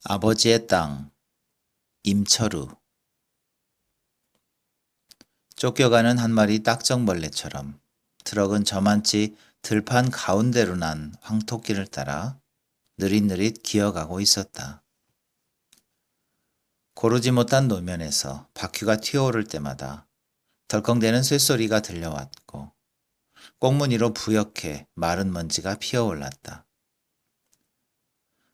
아버지의 땅, 임철우. 쫓겨가는 한 마리 딱정벌레처럼 트럭은 저만치 들판 가운데로 난 황토길을 따라 느릿느릿 기어가고 있었다. 고르지 못한 노면에서 바퀴가 튀어오를 때마다 덜컹대는 쇳소리가 들려왔고 꽁무니로 부옇게 마른 먼지가 피어올랐다.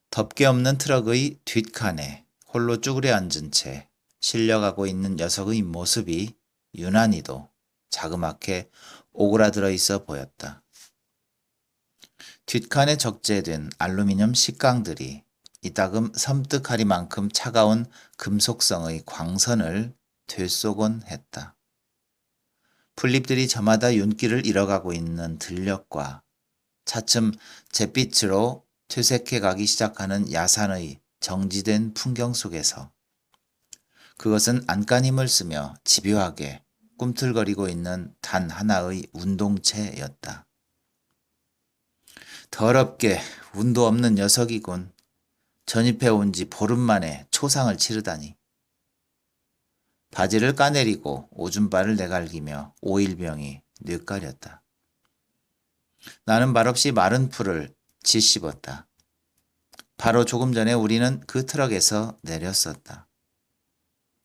덮개 없는 트럭의 뒷칸에 홀로 쭈그려 앉은 채 실려가고 있는 녀석의 모습이 유난히도 자그맣게 오그라들어 있어 보였다. 뒷칸에 적재된 알루미늄 식강들이 이따금 섬뜩하리만큼 차가운 금속성의 광선을 되쏘곤 했다. 풀잎들이 저마다 윤기를 잃어가고 있는 들녘과 차츰 잿빛으로 퇴색해 가기 시작하는 야산의 정지된 풍경 속에서 그것은 안간힘을 쓰며 집요하게 꿈틀거리고 있는 단 하나의 운동체였다. 더럽게 운도 없는 녀석이군. 전입해 온 지 보름 만에 초상을 치르다니. 바지를 까내리고 오줌발을 내갈기며 오일병이 뇌까렸다. 나는 말없이 마른 풀을 짓씹었다. 바로 조금 전에 우리는 그 트럭에서 내렸었다.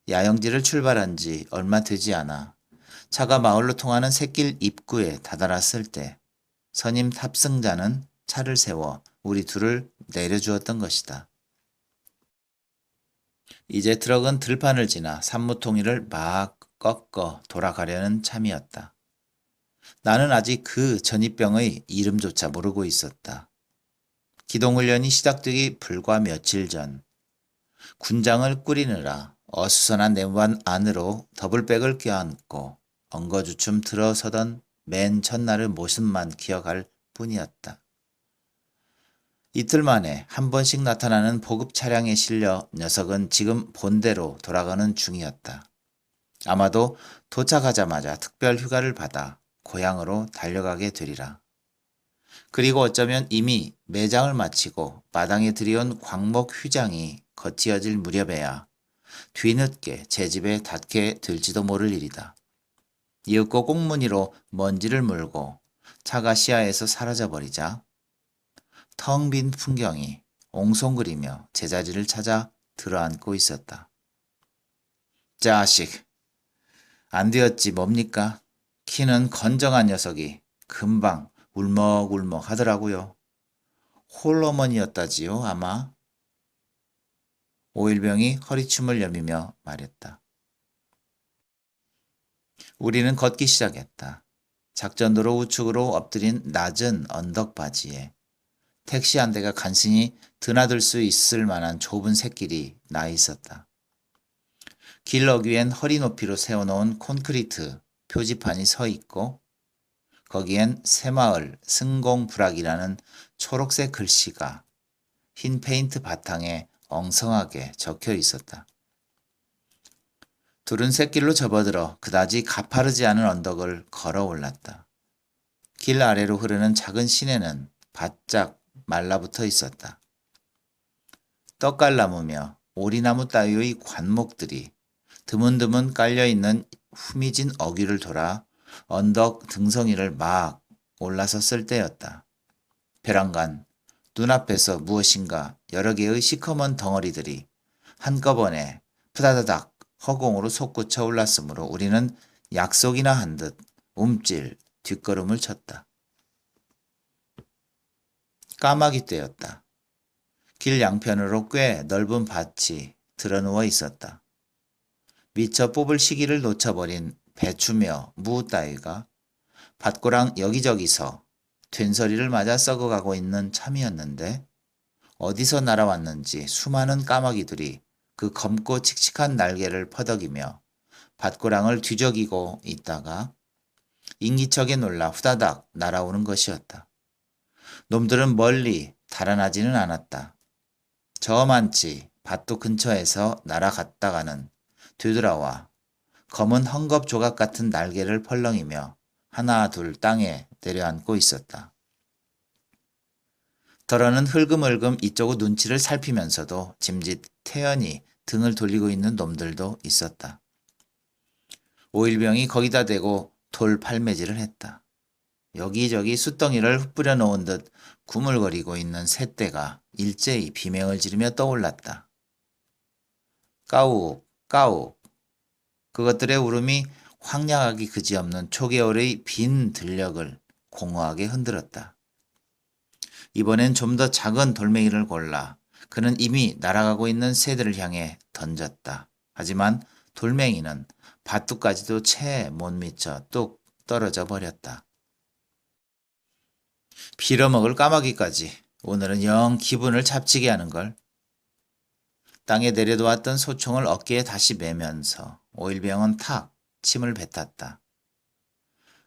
야영지를 출발한 지 얼마 되지 않아 차가 마을로 통하는 샛길 입구에 다다랐을 때 선임 탑승자는 차를 세워 우리 둘을 내려주었던 것이다. 이제 트럭은 들판을 지나 산무통일을 막 꺾어 돌아가려는 참이었다. 나는 아직 그 전입병의 이름조차 모르고 있었다. 기동훈련이 시작되기 불과 며칠 전 군장을 꾸리느라 어수선한 내무반 안으로 더블백을 껴안고 엉거주춤 들어서던 맨 첫날의 모습만 기억할 뿐이었다. 이틀 만에 한 번씩 나타나는 보급 차량에 실려 녀석은 지금 본대로 돌아가는 중이었다. 아마도 도착하자마자 특별 휴가를 받아 고향으로 달려가게 되리라. 그리고 어쩌면 이미 매장을 마치고 마당에 들여온 광목 휘장이 거치어질 무렵에야 뒤늦게 제 집에 닿게 될지도 모를 일이다. 이윽고 꽁무니로 먼지를 물고 차가 시야에서 사라져버리자 텅 빈 풍경이 옹송거리며 제자리를 찾아 들어앉고 있었다. 자식, 안 되었지 뭡니까? 키는 건정한 녀석이 금방 울먹울먹 하더라고요. 홀어머니였다지요 아마. 오일병이 허리춤을 여미며 말했다. 우리는 걷기 시작했다. 작전도로 우측으로 엎드린 낮은 언덕바지에 택시 한 대가 간신히 드나들 수 있을 만한 좁은 샛길이 나 있었다. 길 어귀엔 허리 높이로 세워놓은 콘크리트 표지판이 서 있고 거기엔 새마을 승공불악이라는 초록색 글씨가 흰 페인트 바탕에 엉성하게 적혀 있었다. 둘은 샛길로 접어들어 그다지 가파르지 않은 언덕을 걸어 올랐다. 길 아래로 흐르는 작은 시내는 바짝 말라붙어 있었다. 떡갈나무며 오리나무 따위의 관목들이 드문드문 깔려있는 후미진 어귀를 돌아 언덕 등성이를 막 올라섰을 때였다. 벼랑간 눈앞에서 무엇인가 여러 개의 시커먼 덩어리들이 한꺼번에 푸다다닥 허공으로 솟구쳐 올랐으므로 우리는 약속이나 한 듯 움찔 뒷걸음을 쳤다. 까마귀 떼였다. 길 양편으로 꽤 넓은 밭이 드러누워 있었다. 미처 뽑을 시기를 놓쳐버린 배추며 무 따위가 밭고랑 여기저기서 된서리를 맞아 썩어가고 있는 참이었는데 어디서 날아왔는지 수많은 까마귀들이 그 검고 칙칙한 날개를 퍼덕이며 밭고랑을 뒤적이고 있다가 인기척에 놀라 후다닥 날아오는 것이었다. 놈들은 멀리 달아나지는 않았다. 저만치 밭도 근처에서 날아갔다가는 되돌아와 검은 헝겊 조각 같은 날개를 펄렁이며 하나 둘 땅에 내려앉고 있었다. 더러는 흘금흘금 이쪽의 눈치를 살피면서도 짐짓 태연히 등을 돌리고 있는 놈들도 있었다. 오일병이 거기다 대고 돌 팔매질을 했다. 여기저기 숯덩이를 흩뿌려 놓은 듯 구물거리고 있는 새떼가 일제히 비명을 지르며 떠올랐다. 까욱, 까욱. 그것들의 울음이 황량하기 그지없는 초계월의 빈 들녘을 공허하게 흔들었다. 이번엔 좀 더 작은 돌멩이를 골라 그는 이미 날아가고 있는 새들을 향해 던졌다. 하지만 돌멩이는 밭두까지도 채 못 미쳐 뚝 떨어져 버렸다. 빌어먹을 까마귀까지 오늘은 영 기분을 잡치게 하는걸. 땅에 내려놓았던 소총을 어깨에 다시 매면서 오일병은 탁 침을 뱉었다.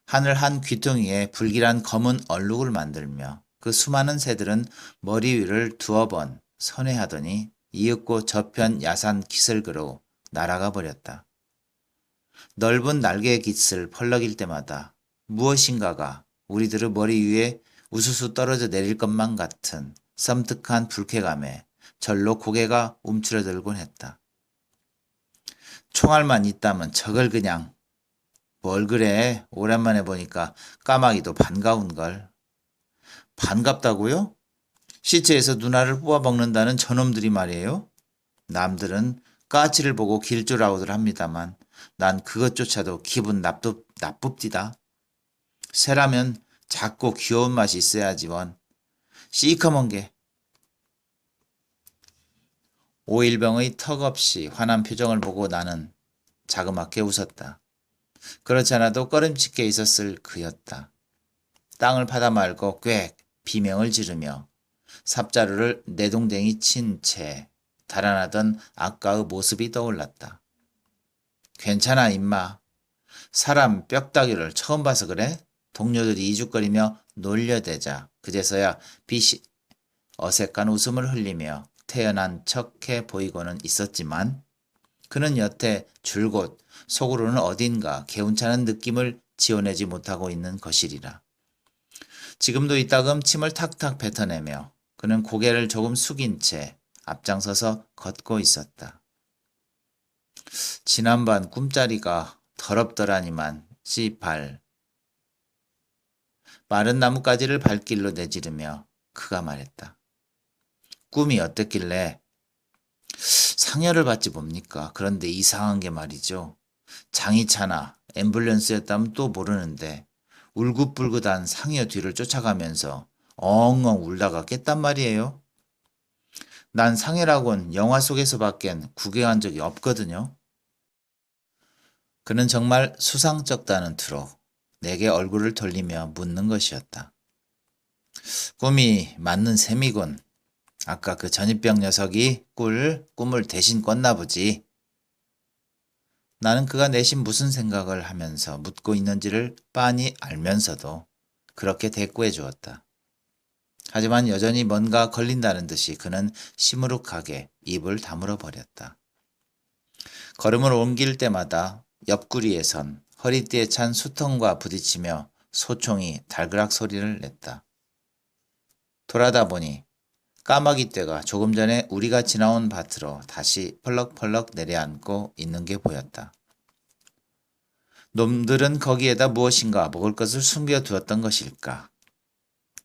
하늘 한 귀퉁이에 불길한 검은 얼룩을 만들며 그 수많은 새들은 머리 위를 두어 번 선회하더니 이윽고 저편 야산 기슭으로 날아가 버렸다. 넓은 날개 깃을 펄럭일 때마다 무엇인가가 우리들의 머리 위에 우수수 떨어져 내릴 것만 같은 섬뜩한 불쾌감에 절로 고개가 움츠러들곤 했다. 총알만 있다면 저걸 그냥. 뭘 그래, 오랜만에 보니까 까마귀도 반가운걸. 반갑다고요? 시체에서 누나를 뽑아먹는다는 저놈들이 말이에요? 남들은 까치를 보고 길줄아웃을 합니다만 난 그것조차도 기분 나쁩디다. 새라면 작고 귀여운 맛이 있어야지 원. 시커먼 게. 오일병의 턱없이 화난 표정을 보고 나는 자그맣게 웃었다. 그렇지 않아도 꺼림칙해 있었을 그였다. 땅을 파다 말고 꽥 비명을 지르며 삽자루를 내동댕이 친 채 달아나던 아까의 모습이 떠올랐다. 괜찮아 임마. 사람 뼈다귀를 처음 봐서 그래? 동료들이 이죽거리며 놀려대자 그제서야 빛이 어색한 웃음을 흘리며 태연한 척해 보이고는 있었지만 그는 여태 줄곧 속으로는 어딘가 개운찮은 느낌을 지어내지 못하고 있는 것이리라. 지금도 이따금 침을 탁탁 뱉어내며 그는 고개를 조금 숙인 채 앞장서서 걷고 있었다. 지난밤 꿈자리가 더럽더라니만 씨발. 마른 나뭇가지를 발길로 내지르며 그가 말했다. 꿈이 어땠길래? 상여를 받지 뭡니까? 그런데 이상한 게 말이죠. 장이차나 앰뷸런스였다면 또 모르는데 울긋불긋한 상여 뒤를 쫓아가면서 엉엉 울다가 깼단 말이에요. 난 상여라곤 영화 속에서밖엔 구경한 적이 없거든요. 그는 정말 수상쩍다는 투로 내게 얼굴을 돌리며 묻는 것이었다. 꿈이 맞는 셈이군. 아까 그 전입병 녀석이 꿈을 대신 꿨나 보지. 나는 그가 내심 무슨 생각을 하면서 묻고 있는지를 빤히 알면서도 그렇게 대꾸해 주었다. 하지만 여전히 뭔가 걸린다는 듯이 그는 시무룩하게 입을 다물어 버렸다. 걸음을 옮길 때마다 옆구리에선 허리띠에 찬 수통과 부딪히며 소총이 달그락 소리를 냈다. 돌아다 보니 까마귀 떼가 조금 전에 우리가 지나온 밭으로 다시 펄럭펄럭 내려앉고 있는 게 보였다. 놈들은 거기에다 무엇인가 먹을 것을 숨겨두었던 것일까?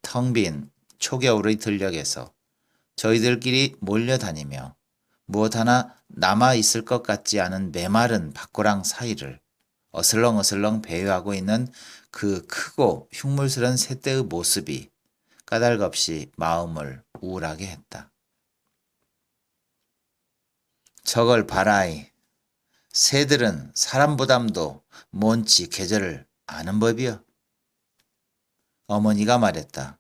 텅 빈 초겨울의 들녘에서 저희들끼리 몰려다니며 무엇 하나 남아있을 것 같지 않은 메마른 밭고랑 사이를 어슬렁어슬렁 배회하고 있는 그 크고 흉물스런 새떼의 모습이 까닭없이 마음을 우울하게 했다. 저걸 봐라이. 새들은 사람보담도 먼지 계절을 아는 법이여. 어머니가 말했다.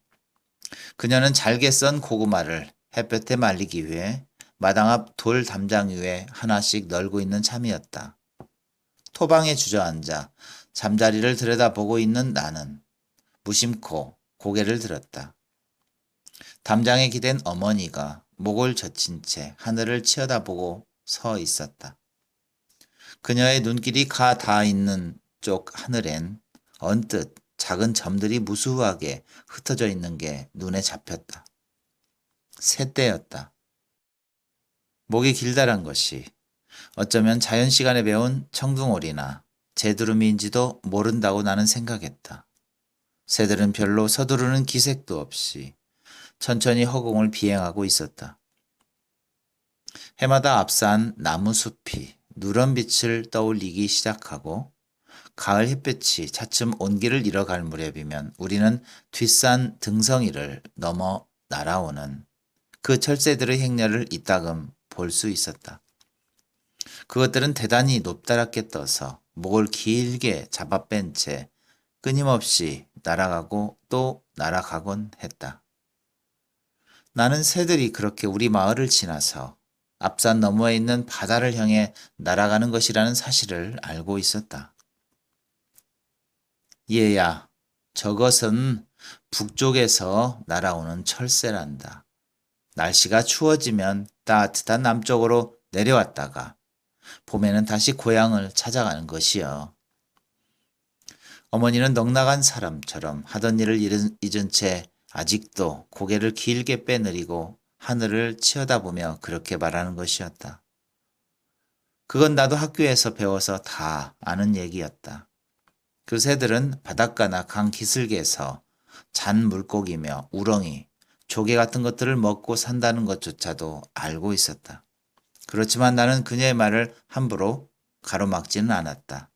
그녀는 잘게 썬 고구마를 햇볕에 말리기 위해 마당 앞 돌 담장 위에 하나씩 널고 있는 참이었다. 토방에 주저앉아 잠자리를 들여다보고 있는 나는 무심코 고개를 들었다. 담장에 기댄 어머니가 목을 젖힌 채 하늘을 치어다보고 서 있었다. 그녀의 눈길이 가 닿아 있는 쪽 하늘엔 언뜻 작은 점들이 무수하게 흩어져 있는 게 눈에 잡혔다. 새떼였다. 목이 길다란 것이 어쩌면 자연 시간에 배운 청둥오리나 제두루미인지도 모른다고 나는 생각했다. 새들은 별로 서두르는 기색도 없이 천천히 허공을 비행하고 있었다. 해마다 앞산 나무 숲이 누런 빛을 떠올리기 시작하고 가을 햇볕이 차츰 온기를 잃어갈 무렵이면 우리는 뒷산 등성이를 넘어 날아오는 그 철새들의 행렬을 이따금 볼 수 있었다. 그것들은 대단히 높다랗게 떠서 목을 길게 잡아뺀 채 끊임없이 날아가고 또 날아가곤 했다. 나는 새들이 그렇게 우리 마을을 지나서 앞산 너머에 있는 바다를 향해 날아가는 것이라는 사실을 알고 있었다. 얘야, 저것은 북쪽에서 날아오는 철새란다. 날씨가 추워지면 따뜻한 남쪽으로 내려왔다가 봄에는 다시 고향을 찾아가는 것이여. 어머니는 넉나간 사람처럼 하던 일을 잊은 채 아직도 고개를 길게 빼내리고 하늘을 치어다보며 그렇게 말하는 것이었다. 그건 나도 학교에서 배워서 다 아는 얘기였다. 그 새들은 바닷가나 강 기슭에서 잔 물고기며 우렁이, 조개 같은 것들을 먹고 산다는 것조차도 알고 있었다. 그렇지만 나는 그녀의 말을 함부로 가로막지는 않았다.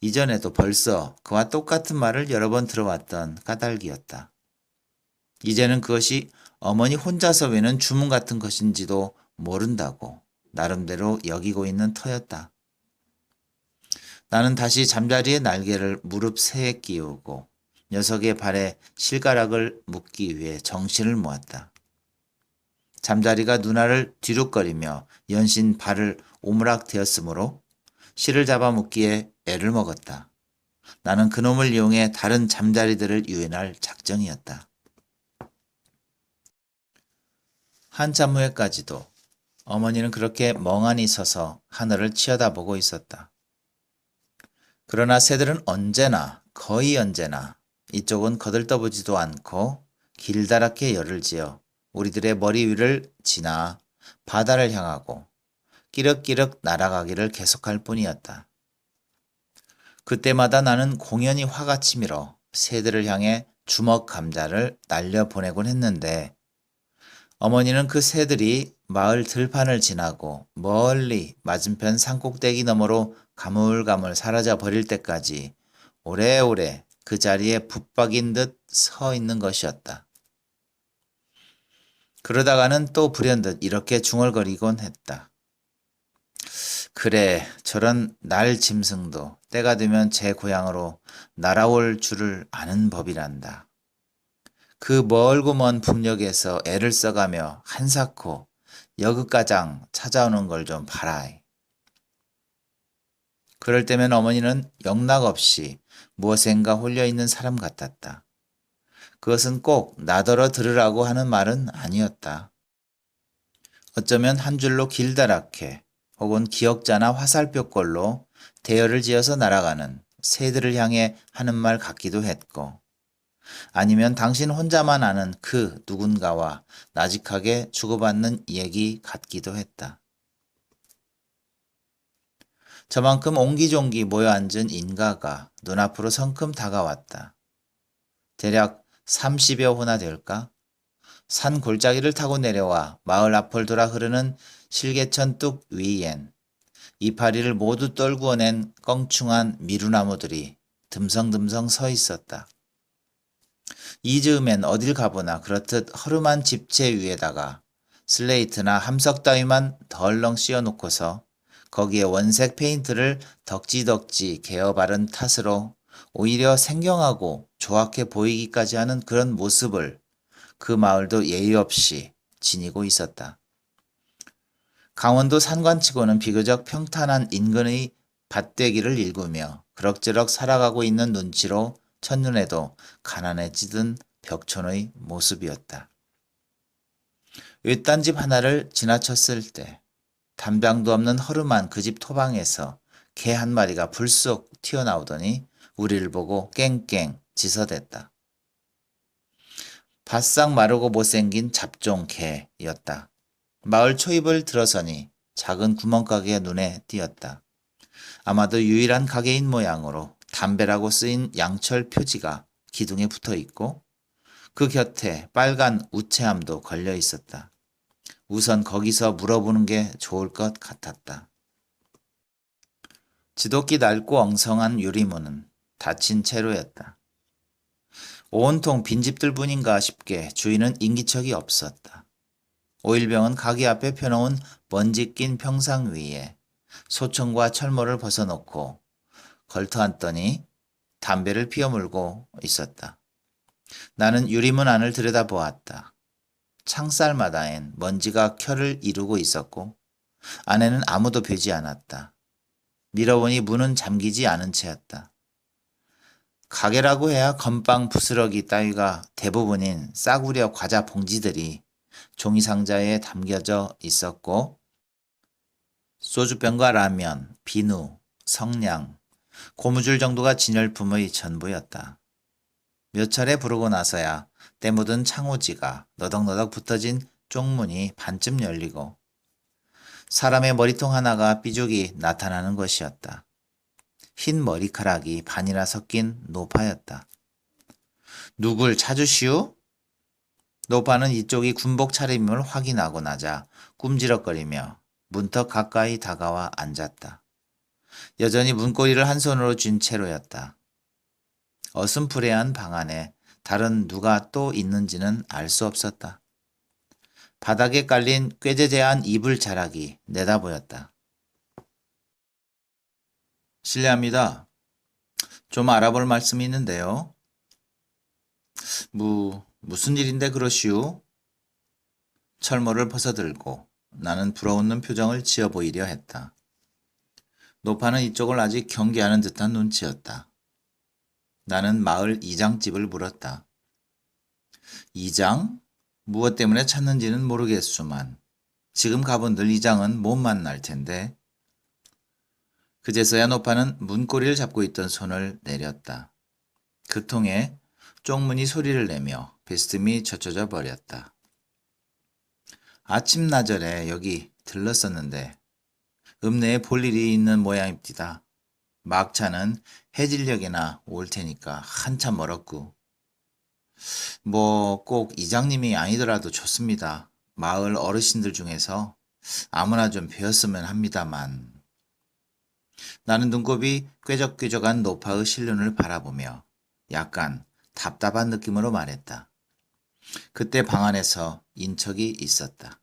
이전에도 벌써 그와 똑같은 말을 여러 번 들어왔던 까닭이었다. 이제는 그것이 어머니 혼자서 외는 주문 같은 것인지도 모른다고 나름대로 여기고 있는 터였다. 나는 다시 잠자리의 날개를 무릎 새에 끼우고 녀석의 발에 실가락을 묶기 위해 정신을 모았다. 잠자리가 누나를 뒤룩거리며 연신 발을 오므락대었으므로 실을 잡아 묶기에 애를 먹었다. 나는 그놈을 이용해 다른 잠자리들을 유인할 작정이었다. 한참 후에까지도 어머니는 그렇게 멍하니 서서 하늘을 치어다보고 있었다. 그러나 새들은 언제나, 거의 언제나 이쪽은 거들떠보지도 않고 길다랗게 열을 지어 우리들의 머리 위를 지나 바다를 향하고 끼럭끼럭 날아가기를 계속할 뿐이었다. 그때마다 나는 공연히 화가 치밀어 새들을 향해 주먹 감자를 날려보내곤 했는데 어머니는 그 새들이 마을 들판을 지나고 멀리 맞은편 산꼭대기 너머로 가물가물 사라져 버릴 때까지 오래오래 그 자리에 붙박인 듯 서 있는 것이었다. 그러다가는 또 불현듯 이렇게 중얼거리곤 했다. 그래, 저런 날 짐승도 때가 되면 제 고향으로 날아올 줄을 아는 법이란다. 그 멀고 먼 북녘에서 애를 써가며 한사코 여그가장 찾아오는 걸 좀 봐라. 그럴 때면 어머니는 영락없이 무엇인가 홀려있는 사람 같았다. 그것은 꼭 나더러 들으라고 하는 말은 아니었다. 어쩌면 한 줄로 길다랗게 혹은 기역자나 화살표꼴로 대열을 지어서 날아가는 새들을 향해 하는 말 같기도 했고 아니면 당신 혼자만 아는 그 누군가와 나직하게 주고받는 얘기 같기도 했다. 저만큼 옹기종기 모여 앉은 인가가 눈앞으로 성큼 다가왔다. 대략 30여 호나 될까? 산 골짜기를 타고 내려와 마을 앞을 돌아 흐르는 실개천 뚝 위엔 이파리를 모두 떨구어낸 껑충한 미루나무들이 듬성듬성 서 있었다. 이 즈음엔 어딜 가보나 그렇듯 허름한 집체 위에다가 슬레이트나 함석 따위만 덜렁 씌워놓고서 거기에 원색 페인트를 덕지덕지 개어 바른 탓으로 오히려 생경하고 조악해 보이기까지 하는 그런 모습을 그 마을도 예의 없이 지니고 있었다. 강원도 산관치고는 비교적 평탄한 인근의 밭되기를 일구며 그럭저럭 살아가고 있는 눈치로 첫눈에도 가난해지던 벽촌의 모습이었다. 외딴 집 하나를 지나쳤을 때 담장도 없는 허름한 그 집 토방에서 개 한 마리가 불쑥 튀어나오더니 우리를 보고 깽깽 짖어댔다. 바싹 마르고 못생긴 잡종 개였다. 마을 초입을 들어서니 작은 구멍가게가 눈에 띄었다. 아마도 유일한 가게인 모양으로 담배라고 쓰인 양철 표지가 기둥에 붙어 있고 그 곁에 빨간 우체함도 걸려 있었다. 우선 거기서 물어보는 게 좋을 것 같았다. 지독히 낡고 엉성한 유리문은 닫힌 채로였다. 온통 빈집들 뿐인가 싶게 주인은 인기척이 없었다. 오일병은 가게 앞에 펴놓은 먼지 낀 평상 위에 소청과 철모를 벗어놓고 걸터앉더니 담배를 피워 물고 있었다. 나는 유리문 안을 들여다보았다. 창살마다엔 먼지가 켜를 이루고 있었고 안에는 아무도 배지 않았다. 밀어보니 문은 잠기지 않은 채였다. 가게라고 해야 건빵 부스러기 따위가 대부분인 싸구려 과자 봉지들이 종이 상자에 담겨져 있었고 소주병과 라면, 비누, 성냥, 고무줄 정도가 진열품의 전부였다. 몇 차례 부르고 나서야 때 묻은 창호지가 너덕너덕 붙어진 쪽문이 반쯤 열리고 사람의 머리통 하나가 삐죽이 나타나는 것이었다. 흰 머리카락이 반이나 섞인 노파였다. 누굴 찾으시오? 노파는 이쪽이 군복 차림을 확인하고 나자 꿈지럭거리며 문턱 가까이 다가와 앉았다. 여전히 문고리를 한 손으로 쥔 채로였다. 어슴푸레한 방 안에 다른 누가 또 있는지는 알 수 없었다. 바닥에 깔린 꾀재재한 이불 자락이 내다 보였다. 실례합니다. 좀 알아볼 말씀이 있는데요. 무슨 일인데 그러시오? 철모를 벗어들고 나는 불어웃는 표정을 지어 보이려 했다. 노파는 이쪽을 아직 경계하는 듯한 눈치였다. 나는 마을 이장집을 물었다. 이장? 무엇 때문에 찾는지는 모르겠수만 지금 가본들 이장은 못 만날 텐데. 그제서야 노파는 문고리를 잡고 있던 손을 내렸다. 그 통에 쪽문이 소리를 내며 비스듬히 젖혀져 버렸다. 아침나절에 여기 들렀었는데 읍내에 볼 일이 있는 모양입디다. 막차는 해질녘이나 올 테니까 한참 멀었고. 뭐 꼭 이장님이 아니더라도 좋습니다. 마을 어르신들 중에서 아무나 좀 뵈었으면 합니다만. 나는 눈곱이 꾀적꾀적한 노파의 실눈을 바라보며 약간 답답한 느낌으로 말했다. 그때 방 안에서 인척이 있었다.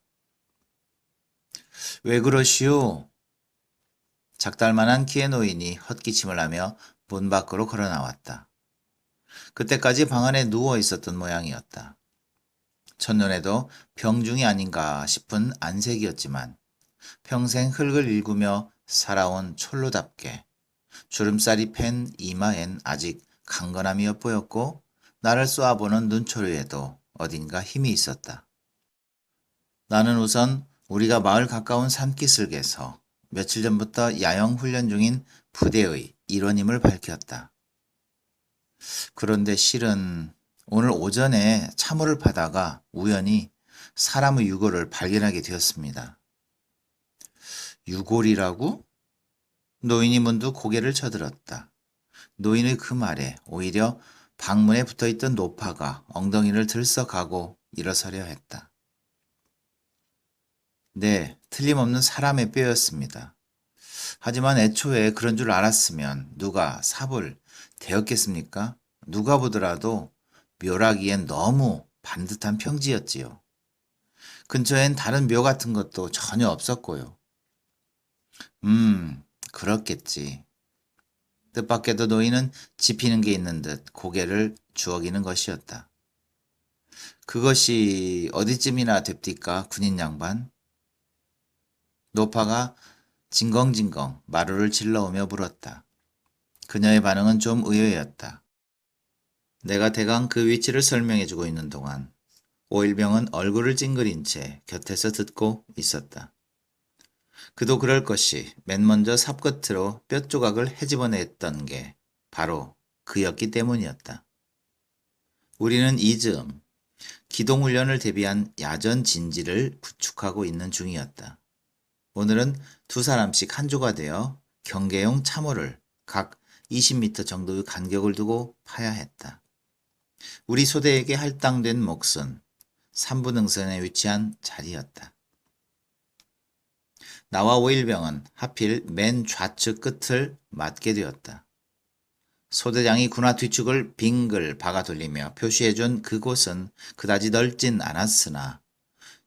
왜 그러시오? 작달만한 키의 노인이 헛기침을 하며 문 밖으로 걸어 나왔다. 그때까지 방 안에 누워 있었던 모양이었다. 첫눈에도 병중이 아닌가 싶은 안색이었지만 평생 흙을 일구며 살아온 촐로답게 주름살이 팬 이마엔 아직 강건함이 엿보였고 나를 쏘아보는 눈초리에도 어딘가 힘이 있었다. 나는 우선 우리가 마을 가까운 산기슭에서 며칠 전부터 야영 훈련 중인 부대의 일원임을 밝혔다. 그런데 실은 오늘 오전에 참호를 파다가 우연히 사람의 유골을 발견하게 되었습니다. 유골이라고? 노인이 문득 고개를 쳐들었다. 노인의 그 말에 오히려 방문에 붙어있던 노파가 엉덩이를 들썩하고 일어서려 했다. 네, 틀림없는 사람의 뼈였습니다. 하지만 애초에 그런 줄 알았으면 누가 삽을 대었겠습니까? 누가 보더라도 묘라기엔 너무 반듯한 평지였지요. 근처엔 다른 묘 같은 것도 전혀 없었고요. 그렇겠지. 뜻밖에도 노인은 짚히는 게 있는 듯 고개를 주워기는 것이었다. 그것이 어디쯤이나 됩니까, 군인 양반? 노파가 징겅징겅 마루를 질러오며 물었다. 그녀의 반응은 좀 의외였다. 내가 대강 그 위치를 설명해주고 있는 동안 오일병은 얼굴을 찡그린 채 곁에서 듣고 있었다. 그도 그럴 것이 맨 먼저 삽끝으로 뼈조각을 헤집어냈던 게 바로 그였기 때문이었다. 우리는 이즈음 기동훈련을 대비한 야전 진지를 구축하고 있는 중이었다. 오늘은 두 사람씩 한 조가 되어 경계용 참호를 각 20m 정도의 간격을 두고 파야 했다. 우리 소대에게 할당된 몫은 3부 능선에 위치한 자리였다. 나와 오일병은 하필 맨 좌측 끝을 맞게 되었다. 소대장이 군화 뒤축을 빙글 박아 돌리며 표시해준 그곳은 그다지 넓진 않았으나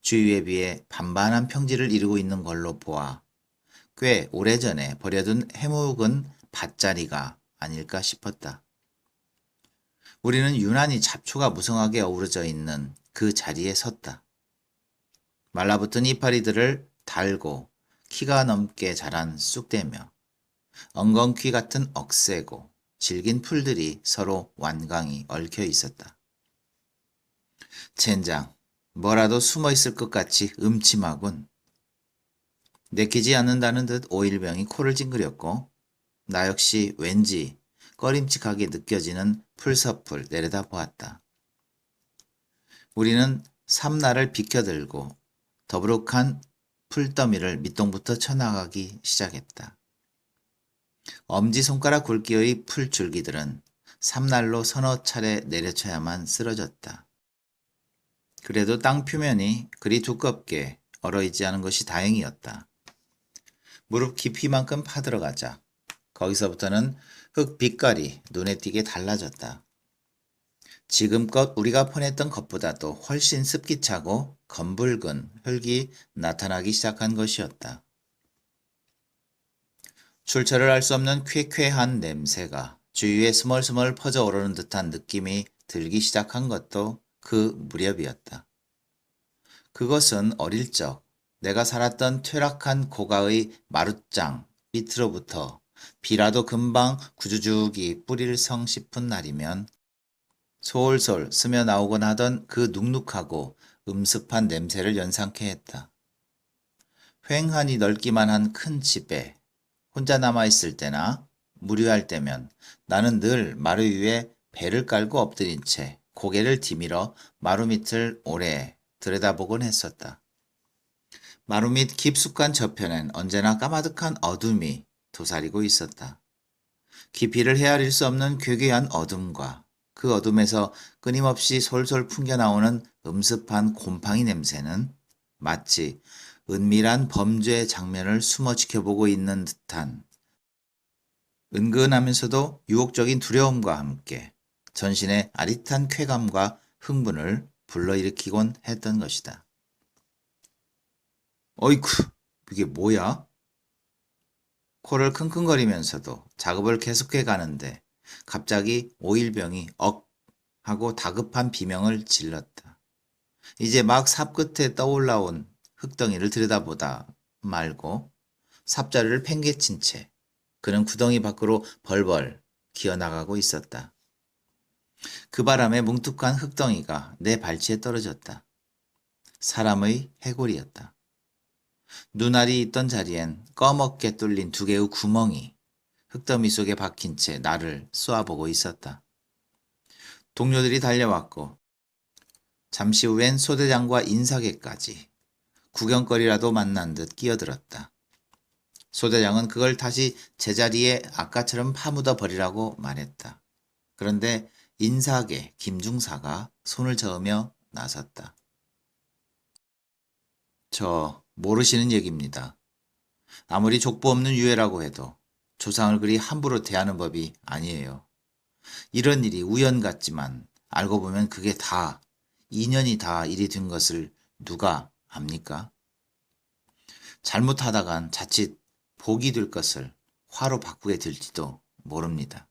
주위에 비해 반반한 평지를 이루고 있는 걸로 보아 꽤 오래전에 버려둔 해묵은 밭자리가 아닐까 싶었다. 우리는 유난히 잡초가 무성하게 어우러져 있는 그 자리에 섰다. 말라붙은 이파리들을 달고 키가 넘게 자란 쑥대며 엉겅퀴 같은 억새고 질긴 풀들이 서로 완강히 얽혀 있었다. 젠장, 뭐라도 숨어 있을 것 같이 음침하군. 내키지 않는다는 듯 오일병이 코를 찡그렸고 나 역시 왠지 꺼림칙하게 느껴지는 풀서풀 내려다 보았다. 우리는 삼날을 비켜들고 더부룩한 풀더미를 밑동부터 쳐나가기 시작했다. 엄지손가락 굵기의 풀줄기들은 삼날로 서너 차례 내려쳐야만 쓰러졌다. 그래도 땅 표면이 그리 두껍게 얼어있지 않은 것이 다행이었다. 무릎 깊이만큼 파들어가자 거기서부터는 흙 빛깔이 눈에 띄게 달라졌다. 지금껏 우리가 폰했던 것보다도 훨씬 습기차고 검붉은 흙이 나타나기 시작한 것이었다. 출처를 알 수 없는 쾌쾌한 냄새가 주위에 스멀스멀 퍼져 오르는 듯한 느낌이 들기 시작한 것도 그 무렵이었다. 그것은 어릴 적 내가 살았던 퇴락한 고가의 마룻장 밑으로부터 비라도 금방 구주죽이 뿌리를 성 싶은 날이면 솔솔 스며 나오곤 하던 그 눅눅하고 음습한 냄새를 연상케 했다. 휑하니 넓기만 한 큰 집에 혼자 남아있을 때나 무료할 때면 나는 늘 마루 위에 배를 깔고 엎드린 채 고개를 디밀어 마루 밑을 오래 들여다보곤 했었다. 마루 밑 깊숙한 저편엔 언제나 까마득한 어둠이 도사리고 있었다. 깊이를 헤아릴 수 없는 괴괴한 어둠과 그 어둠에서 끊임없이 솔솔 풍겨나오는 음습한 곰팡이 냄새는 마치 은밀한 범죄 장면을 숨어 지켜보고 있는 듯한 은근하면서도 유혹적인 두려움과 함께 전신의 아릿한 쾌감과 흥분을 불러일으키곤 했던 것이다. 어이쿠, 이게 뭐야? 코를 킁킁거리면서도 작업을 계속해 가는데 갑자기 오일병이 억 하고 다급한 비명을 질렀다. 이제 막 삽 끝에 떠올라온 흙덩이를 들여다보다 말고 삽자루를 팽개친 채 그는 구덩이 밖으로 벌벌 기어나가고 있었다. 그 바람에 뭉툭한 흙덩이가 내 발치에 떨어졌다. 사람의 해골이었다. 눈알이 있던 자리엔 꺼멓게 뚫린 두 개의 구멍이 흙더미 속에 박힌 채 나를 쏘아보고 있었다. 동료들이 달려왔고 잠시 후엔 소대장과 인사계까지 구경거리라도 만난 듯 끼어들었다. 소대장은 그걸 다시 제자리에 아까처럼 파묻어 버리라고 말했다. 그런데 인사계 김중사가 손을 저으며 나섰다. 저 모르시는 얘기입니다. 아무리 족보 없는 유해라고 해도 조상을 그리 함부로 대하는 법이 아니에요. 이런 일이 우연 같지만 알고 보면 그게 다 인연이 다 일이 된 것을 누가 압니까? 잘못하다간 자칫 복이 될 것을 화로 바꾸게 될지도 모릅니다.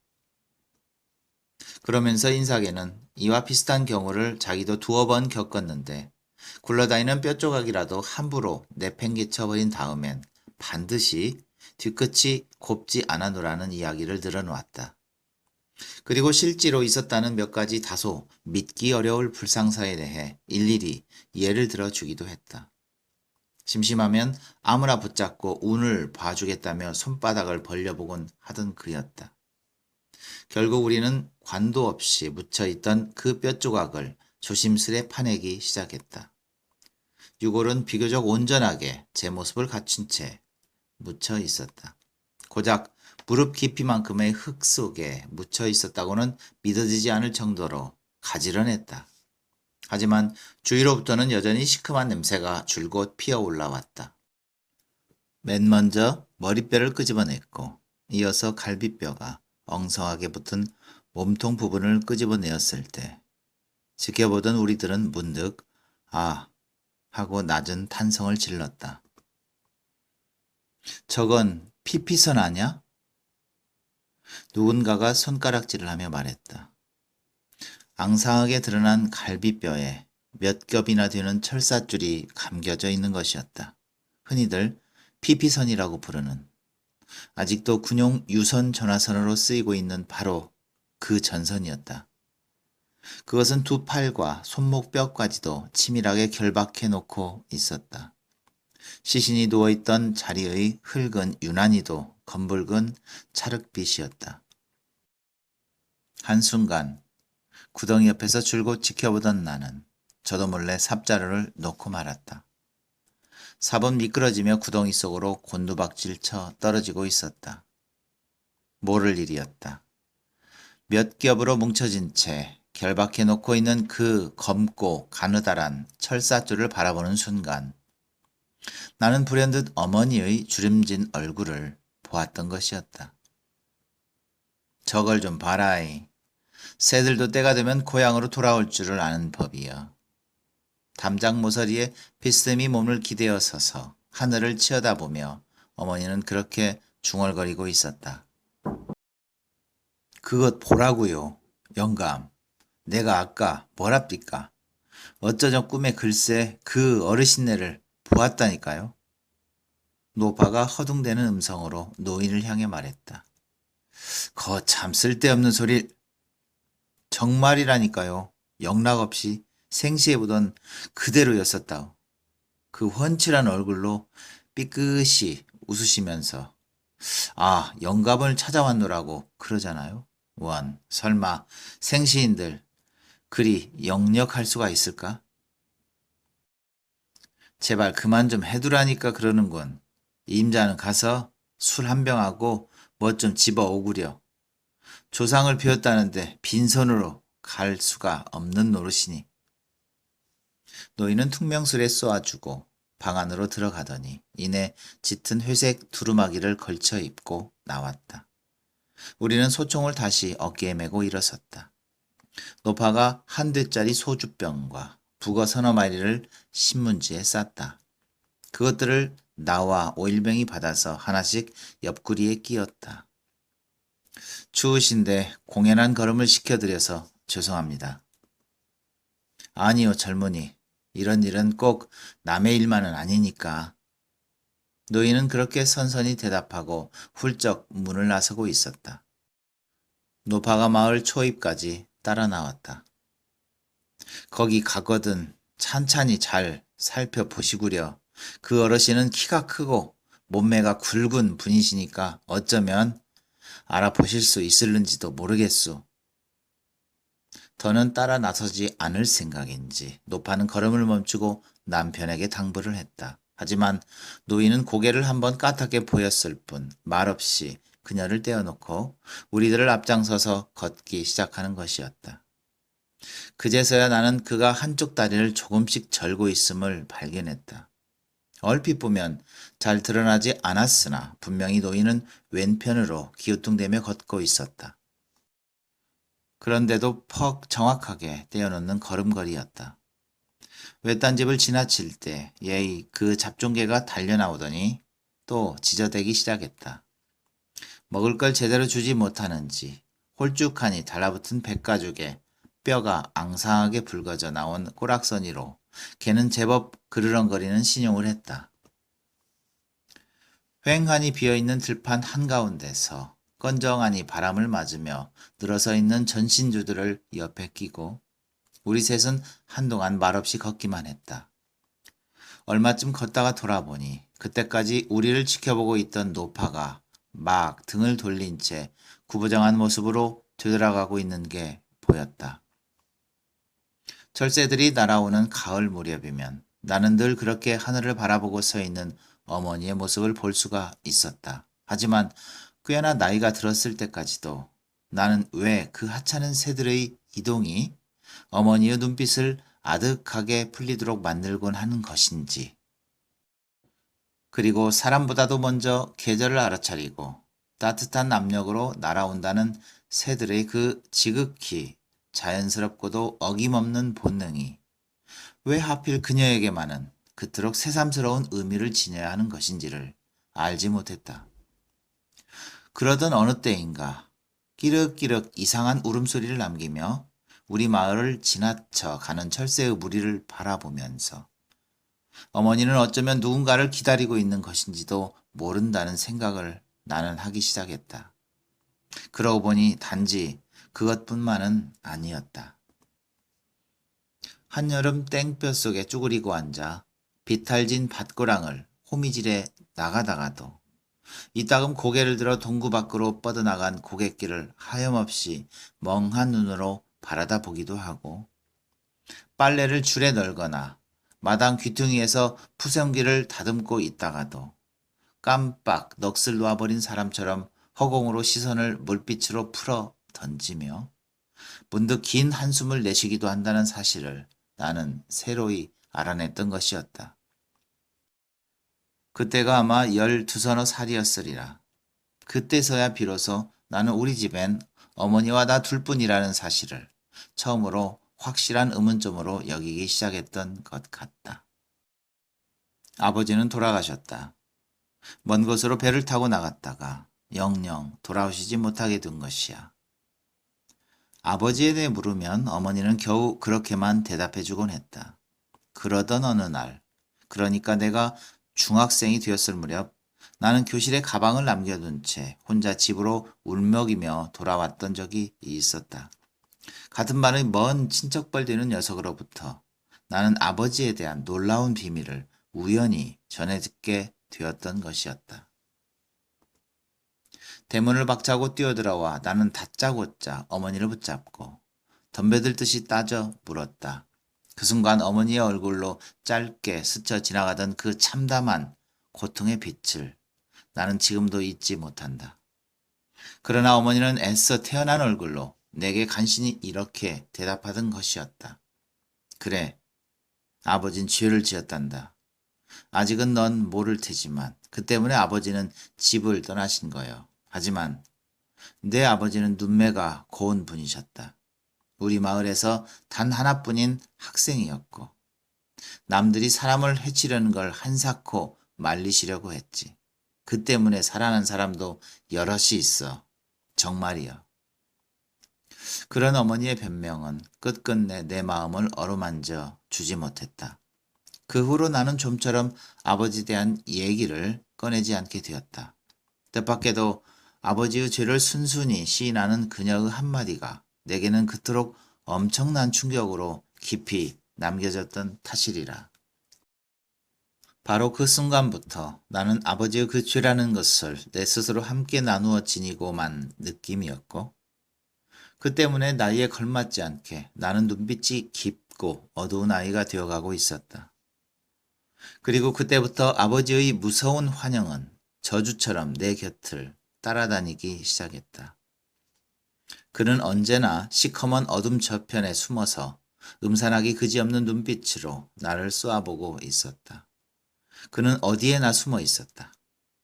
그러면서 인사계는 이와 비슷한 경우를 자기도 두어 번 겪었는데 굴러다니는 뼈조각이라도 함부로 내팽개쳐버린 다음엔 반드시 뒤끝이 곱지 않아노라는 이야기를 들어놓았다. 그리고 실제로 있었다는 몇 가지 다소 믿기 어려울 불상사에 대해 일일이 예를 들어주기도 했다. 심심하면 아무나 붙잡고 운을 봐주겠다며 손바닥을 벌려보곤 하던 그였다. 결국 우리는 관도 없이 묻혀있던 그 뼈조각을 조심스레 파내기 시작했다. 유골은 비교적 온전하게 제 모습을 갖춘 채 묻혀 있었다. 고작 무릎 깊이만큼의 흙 속에 묻혀 있었다고는 믿어지지 않을 정도로 가지런했다. 하지만 주위로부터는 여전히 시큼한 냄새가 줄곧 피어 올라왔다. 맨 먼저 머리뼈를 끄집어냈고 이어서 갈비뼈가 엉성하게 붙은 몸통 부분을 끄집어내었을 때 지켜보던 우리들은 문득 아 하고 낮은 탄성을 질렀다. 저건 피피선 아냐? 누군가가 손가락질을 하며 말했다. 앙상하게 드러난 갈비뼈에 몇 겹이나 되는 철사줄이 감겨져 있는 것이었다. 흔히들 피피선이라고 부르는, 아직도 군용 유선 전화선으로 쓰이고 있는 바로 그 전선이었다. 그것은 두 팔과 손목뼈까지도 치밀하게 결박해 놓고 있었다. 시신이 누워있던 자리의 흙은 유난히도 검붉은 찰흙빛이었다. 한순간 구덩이 옆에서 줄곧 지켜보던 나는 저도 몰래 삽자루를 놓고 말았다. 삽은 미끄러지며 구덩이 속으로 곤두박질 쳐 떨어지고 있었다. 모를 일이었다. 몇 겹으로 뭉쳐진 채 결박해 놓고 있는 그 검고 가느다란 철사줄을 바라보는 순간 나는 불현듯 어머니의 주름진 얼굴을 보았던 것이었다. 저걸 좀 봐라이. 새들도 때가 되면 고향으로 돌아올 줄을 아는 법이여. 담장 모서리에 비스듬히 몸을 기대어 서서 하늘을 치어다보며 어머니는 그렇게 중얼거리고 있었다. 그것 보라고요. 영감. 내가 아까 뭐랍니까? 어쩌죠 꿈에 글쎄 그 어르신네를 보았다니까요. 노파가 허둥대는 음성으로 노인을 향해 말했다. 거참 쓸데없는 소리. 정말이라니까요. 영락없이 생시해보던 그대로였었다오. 그 훤칠한 얼굴로 삐끗이 웃으시면서 아, 영감을 찾아왔노라고 그러잖아요. 원, 설마 생시인들 그리 역력할 수가 있을까? 제발 그만 좀 해두라니까 그러는군. 임자는 가서 술 한 병하고 뭐 좀 집어오구려. 조상을 비웠다는데 빈손으로 갈 수가 없는 노릇이니. 노인은 퉁명스레 쏘아주고 방 안으로 들어가더니 이내 짙은 회색 두루마기를 걸쳐 입고 나왔다. 우리는 소총을 다시 어깨에 메고 일어섰다. 노파가 한 대짜리 소주병과 북어 서너 마리를 신문지에 쌌다. 그것들을 나와 오일병이 받아서 하나씩 옆구리에 끼웠다. 추우신데 공연한 걸음을 시켜드려서 죄송합니다. 아니요, 젊은이. 이런 일은 꼭 남의 일만은 아니니까. 노인은 그렇게 선선히 대답하고 훌쩍 문을 나서고 있었다. 노파가 마을 초입까지 따라 나왔다. 거기 가거든 찬찬히 잘 살펴보시구려. 그 어르신은 키가 크고 몸매가 굵은 분이시니까 어쩌면 알아보실 수 있을는지도 모르겠소. 더는 따라 나서지 않을 생각인지 노파는 걸음을 멈추고 남편에게 당부를 했다. 하지만 노인은 고개를 한번 까맣게 보였을 뿐 말없이 그녀를 떼어놓고 우리들을 앞장서서 걷기 시작하는 것이었다. 그제서야 나는 그가 한쪽 다리를 조금씩 절고 있음을 발견했다. 얼핏 보면 잘 드러나지 않았으나 분명히 노인은 왼편으로 기우뚱대며 걷고 있었다. 그런데도 퍽 정확하게 떼어놓는 걸음걸이였다. 외딴 집을 지나칠 때 예의 그 잡종개가 달려나오더니 또 지저대기 시작했다. 먹을 걸 제대로 주지 못하는지 홀쭉하니 달라붙은 백가죽에 뼈가 앙상하게 붉어져 나온 꼬락서니로 개는 제법 그르렁거리는 신용을 했다. 휑하니 비어있는 들판 한가운데서 건정하니 바람을 맞으며 늘어서 있는 전신주들을 옆에 끼고 우리 셋은 한동안 말없이 걷기만 했다. 얼마쯤 걷다가 돌아보니 그때까지 우리를 지켜보고 있던 노파가 막 등을 돌린 채 구부정한 모습으로 되돌아가고 있는 게 보였다. 철새들이 날아오는 가을 무렵이면 나는 늘 그렇게 하늘을 바라보고 서 있는 어머니의 모습을 볼 수가 있었다. 하지만 꽤나 나이가 들었을 때까지도 나는 왜 그 하찮은 새들의 이동이 어머니의 눈빛을 아득하게 풀리도록 만들곤 하는 것인지, 그리고 사람보다도 먼저 계절을 알아차리고 따뜻한 압력으로 날아온다는 새들의 그 지극히 자연스럽고도 어김없는 본능이 왜 하필 그녀에게만은 그토록 새삼스러운 의미를 지녀야 하는 것인지를 알지 못했다. 그러던 어느 때인가 끼륵끼륵 이상한 울음소리를 남기며 우리 마을을 지나쳐 가는 철새의 무리를 바라보면서 어머니는 어쩌면 누군가를 기다리고 있는 것인지도 모른다는 생각을 나는 하기 시작했다. 그러고 보니 단지 그것뿐만은 아니었다. 한여름 땡볕 속에 쭈그리고 앉아 비탈진 밭고랑을 호미질에 나가다가도 이따금 고개를 들어 동구 밖으로 뻗어나간 고갯길을 하염없이 멍한 눈으로 바라다 보기도 하고, 빨래를 줄에 널거나 마당 귀퉁이에서 푸성기를 다듬고 있다가도 깜빡 넋을 놓아버린 사람처럼 허공으로 시선을 물빛으로 풀어 던지며 문득 긴 한숨을 내쉬기도 한다는 사실을 나는 새로이 알아냈던 것이었다. 그때가 아마 12서너 살이었으리라. 그때서야 비로소 나는 우리 집엔 어머니와 나 둘뿐이라는 사실을 처음으로 확실한 의문점으로 여기기 시작했던 것 같다. 아버지는 돌아가셨다. 먼 곳으로 배를 타고 나갔다가 영영 돌아오시지 못하게 된 것이야. 아버지에 대해 물으면 어머니는 겨우 그렇게만 대답해주곤 했다. 그러던 어느 날, 그러니까 내가 중학생이 되었을 무렵, 나는 교실에 가방을 남겨둔 채 혼자 집으로 울먹이며 돌아왔던 적이 있었다. 같은 반의 먼 친척벌 되는 녀석으로부터 나는 아버지에 대한 놀라운 비밀을 우연히 전해 듣게 되었던 것이었다. 대문을 박차고 뛰어들어와 나는 다짜고짜 어머니를 붙잡고 덤벼들듯이 따져 물었다. 그 순간 어머니의 얼굴로 짧게 스쳐 지나가던 그 참담한 고통의 빛을 나는 지금도 잊지 못한다. 그러나 어머니는 애써 태어난 얼굴로 내게 간신히 이렇게 대답하던 것이었다. 그래, 아버진 죄를 지었단다. 아직은 넌 모를 테지만 그 때문에 아버지는 집을 떠나신 거요. 하지만 내 아버지는 눈매가 고운 분이셨다. 우리 마을에서 단 하나뿐인 학생이었고 남들이 사람을 해치려는 걸 한사코 말리시려고 했지. 그 때문에 살아난 사람도 여럿이 있어. 정말이여. 그런 어머니의 변명은 끝끝내 내 마음을 어루만져 주지 못했다. 그 후로 나는 좀처럼 아버지에 대한 얘기를 꺼내지 않게 되었다. 뜻밖에도 아버지의 죄를 순순히 시인하는 그녀의 한마디가 내게는 그토록 엄청난 충격으로 깊이 남겨졌던 탓이리라. 바로 그 순간부터 나는 아버지의 그 죄라는 것을 내 스스로 함께 나누어 지니고만 느낌이었고, 그 때문에 나이에 걸맞지 않게 나는 눈빛이 깊고 어두운 아이가 되어가고 있었다. 그리고 그때부터 아버지의 무서운 환영은 저주처럼 내 곁을 따라다니기 시작했다. 그는 언제나 시커먼 어둠 저편에 숨어서 음산하기 그지없는 눈빛으로 나를 쏘아보고 있었다. 그는 어디에나 숨어 있었다.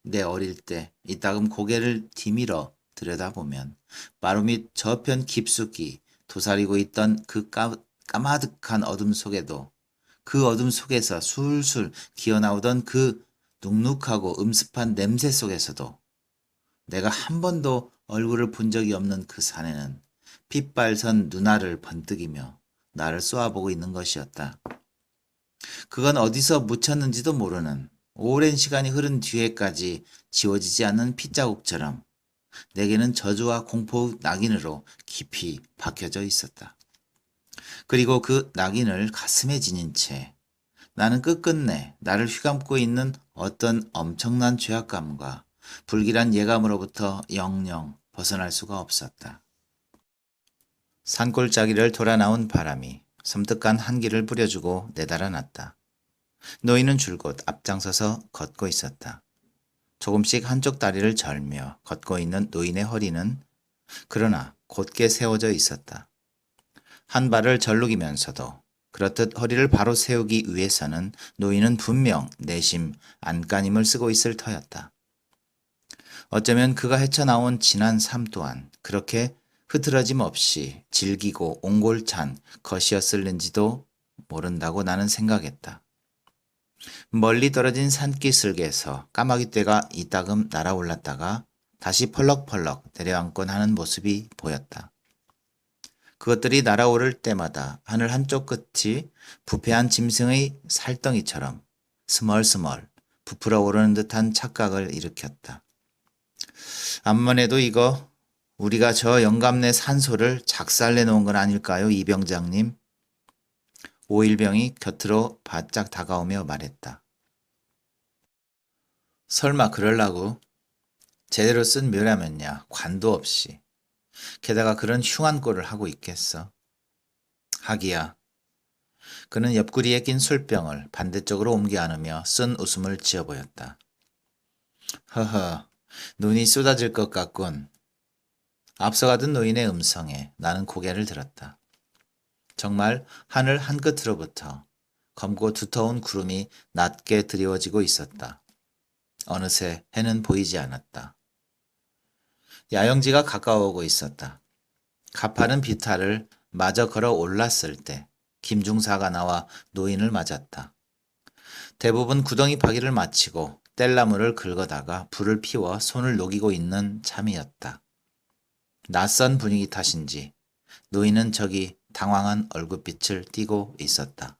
내 어릴 때 이따금 고개를 디밀어 들여다보면 마루 밑 저편 깊숙이 도사리고 있던 그 까마득한 어둠 속에도, 그 어둠 속에서 술술 기어나오던 그 눅눅하고 음습한 냄새 속에서도 내가 한 번도 얼굴을 본 적이 없는 그 사내는 핏발선 눈알을 번뜩이며 나를 쏘아보고 있는 것이었다. 그건 어디서 묻혔는지도 모르는 오랜 시간이 흐른 뒤에까지 지워지지 않는 핏자국처럼 내게는 저주와 공포의 낙인으로 깊이 박혀져 있었다. 그리고 그 낙인을 가슴에 지닌 채 나는 끝끝내 나를 휘감고 있는 어떤 엄청난 죄악감과 불길한 예감으로부터 영영 벗어날 수가 없었다. 산골짜기를 돌아 나온 바람이 섬뜩한 한기를 뿌려주고 내달아 놨다. 노인은 줄곧 앞장서서 걷고 있었다. 조금씩 한쪽 다리를 절며 걷고 있는 노인의 허리는 그러나 곧게 세워져 있었다. 한 발을 절룩이면서도 그렇듯 허리를 바로 세우기 위해서는 노인은 분명 내심 안간힘을 쓰고 있을 터였다. 어쩌면 그가 헤쳐나온 지난 삶 또한 그렇게 흐트러짐 없이 질기고 옹골찬 것이었을는지도 모른다고 나는 생각했다. 멀리 떨어진 산기슭에서 까마귀 떼가 이따금 날아올랐다가 다시 펄럭펄럭 내려앉곤 하는 모습이 보였다. 그것들이 날아오를 때마다 하늘 한쪽 끝이 부패한 짐승의 살덩이처럼 스멀스멀 부풀어 오르는 듯한 착각을 일으켰다. 암만 해도 이거 우리가 저 영감네 산소를 작살내 놓은 건 아닐까요, 이병장님? 오일병이 곁으로 바짝 다가오며 말했다. 설마 그럴라고? 제대로 쓴 묘라면야 관도 없이. 게다가 그런 흉한 꼴을 하고 있겠어. 하기야. 그는 옆구리에 낀 술병을 반대쪽으로 옮겨 안으며 쓴 웃음을 지어 보였다. 허허, 눈이 쏟아질 것 같군. 앞서가던 노인의 음성에 나는 고개를 들었다. 정말 하늘 한끝으로부터 검고 두터운 구름이 낮게 드리워지고 있었다. 어느새 해는 보이지 않았다. 야영지가 가까워오고 있었다. 가파른 비탈을 마저 걸어 올랐을 때 김중사가 나와 노인을 맞았다. 대부분 구덩이 파기를 마치고 뗄나무를 긁어다가 불을 피워 손을 녹이고 있는 참이었다. 낯선 분위기 탓인지 노인은 저기 당황한 얼굴빛을 띠고 있었다.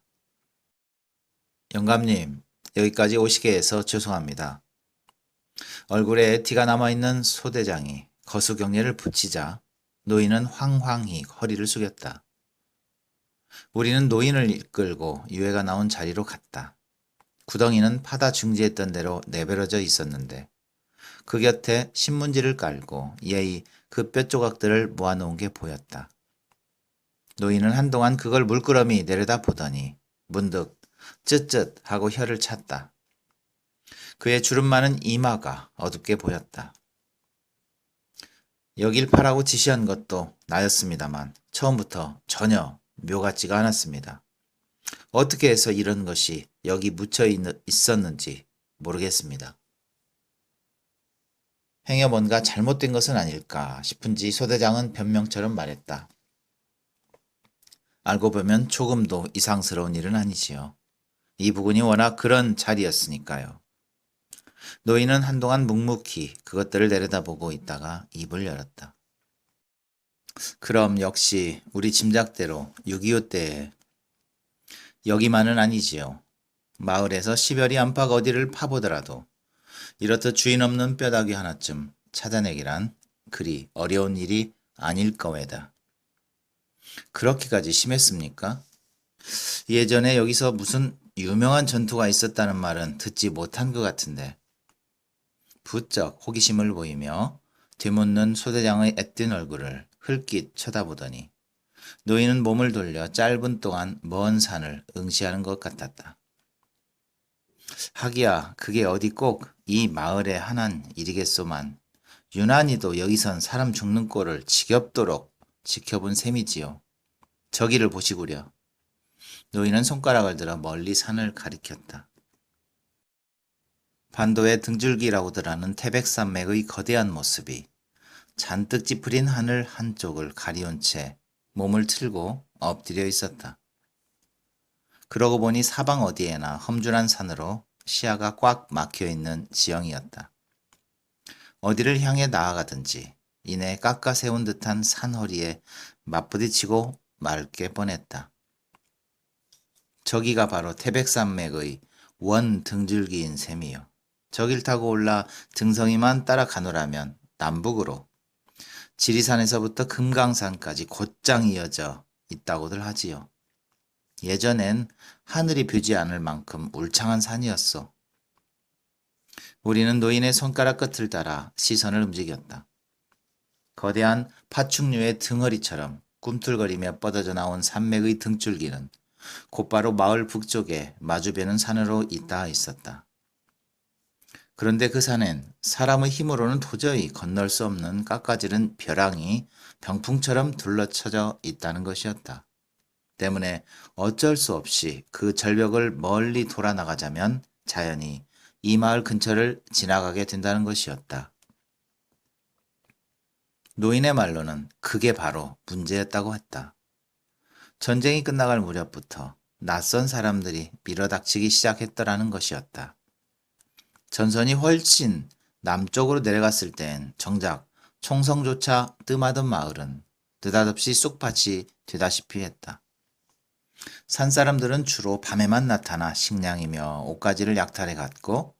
영감님, 여기까지 오시게 해서 죄송합니다. 얼굴에 티가 남아있는 소대장이 거수경례를 붙이자 노인은 황황히 허리를 숙였다. 우리는 노인을 이끌고 유해가 나온 자리로 갔다. 구덩이는 파다 중지했던 대로 내버려져 있었는데 그 곁에 신문지를 깔고 예의 그 뼈조각들을 모아놓은 게 보였다. 노인은 한동안 그걸 물끄러미 내려다 보더니 문득 쯧쯧 하고 혀를 찼다. 그의 주름 많은 이마가 어둡게 보였다. 여길 파라고 지시한 것도 나였습니다만 처음부터 전혀 묘 같지가 않았습니다. 어떻게 해서 이런 것이 여기 묻혀 있었는지 모르겠습니다. 행여 뭔가 잘못된 것은 아닐까 싶은지 소대장은 변명처럼 말했다. 알고 보면 조금도 이상스러운 일은 아니지요. 이 부근이 워낙 그런 자리였으니까요. 노인은 한동안 묵묵히 그것들을 내려다보고 있다가 입을 열었다. 그럼 역시 우리 짐작대로 6.25 때에 여기만은 아니지요. 마을에서 시별이 안팎 어디를 파보더라도 이렇듯 주인 없는 뼈다귀 하나쯤 찾아내기란 그리 어려운 일이 아닐 거외다. 그렇게까지 심했습니까? 예전에 여기서 무슨 유명한 전투가 있었다는 말은 듣지 못한 것 같은데. 부쩍 호기심을 보이며 되묻는 소대장의 앳된 얼굴을 흘낏 쳐다보더니 노인은 몸을 돌려 짧은 동안 먼 산을 응시하는 것 같았다. 하기야 그게 어디 꼭 이 마을에 한한 일이겠소만 유난히도 여기선 사람 죽는 꼴을 지겹도록 지켜본 셈이지요. 저기를 보시구려. 노인은 손가락을 들어 멀리 산을 가리켰다. 반도의 등줄기라고들 하는 태백산맥의 거대한 모습이 잔뜩 찌푸린 하늘 한쪽을 가리운 채 몸을 틀고 엎드려 있었다. 그러고 보니 사방 어디에나 험준한 산으로 시야가 꽉 막혀있는 지형이었다. 어디를 향해 나아가든지 이내 깎아 세운 듯한 산허리에 맞부딪히고 말 게 뻔했다. 저기가 바로 태백산맥의 원 등줄기인 셈이요. 저길 타고 올라 등성이만 따라가노라면 남북으로 지리산에서부터 금강산까지 곧장 이어져 있다고들 하지요. 예전엔 하늘이 뷰지 않을 만큼 울창한 산이었소. 우리는 노인의 손가락 끝을 따라 시선을 움직였다. 거대한 파충류의 등허리처럼 꿈틀거리며 뻗어져 나온 산맥의 등줄기는 곧바로 마을 북쪽에 마주배는 산으로 잇닿아 있었다. 그런데 그 산엔 사람의 힘으로는 도저히 건널 수 없는 깎아지른 벼랑이 병풍처럼 둘러쳐져 있다는 것이었다. 때문에 어쩔 수 없이 그 절벽을 멀리 돌아 나가자면 자연히 이 마을 근처를 지나가게 된다는 것이었다. 노인의 말로는 그게 바로 문제였다고 했다. 전쟁이 끝나갈 무렵부터 낯선 사람들이 밀어닥치기 시작했더라는 것이었다. 전선이 훨씬 남쪽으로 내려갔을 땐 정작 총성조차 뜸하던 마을은 느닷없이 쑥밭이 되다시피 했다. 산사람들은 주로 밤에만 나타나 식량이며 옷가지를 약탈해 갔고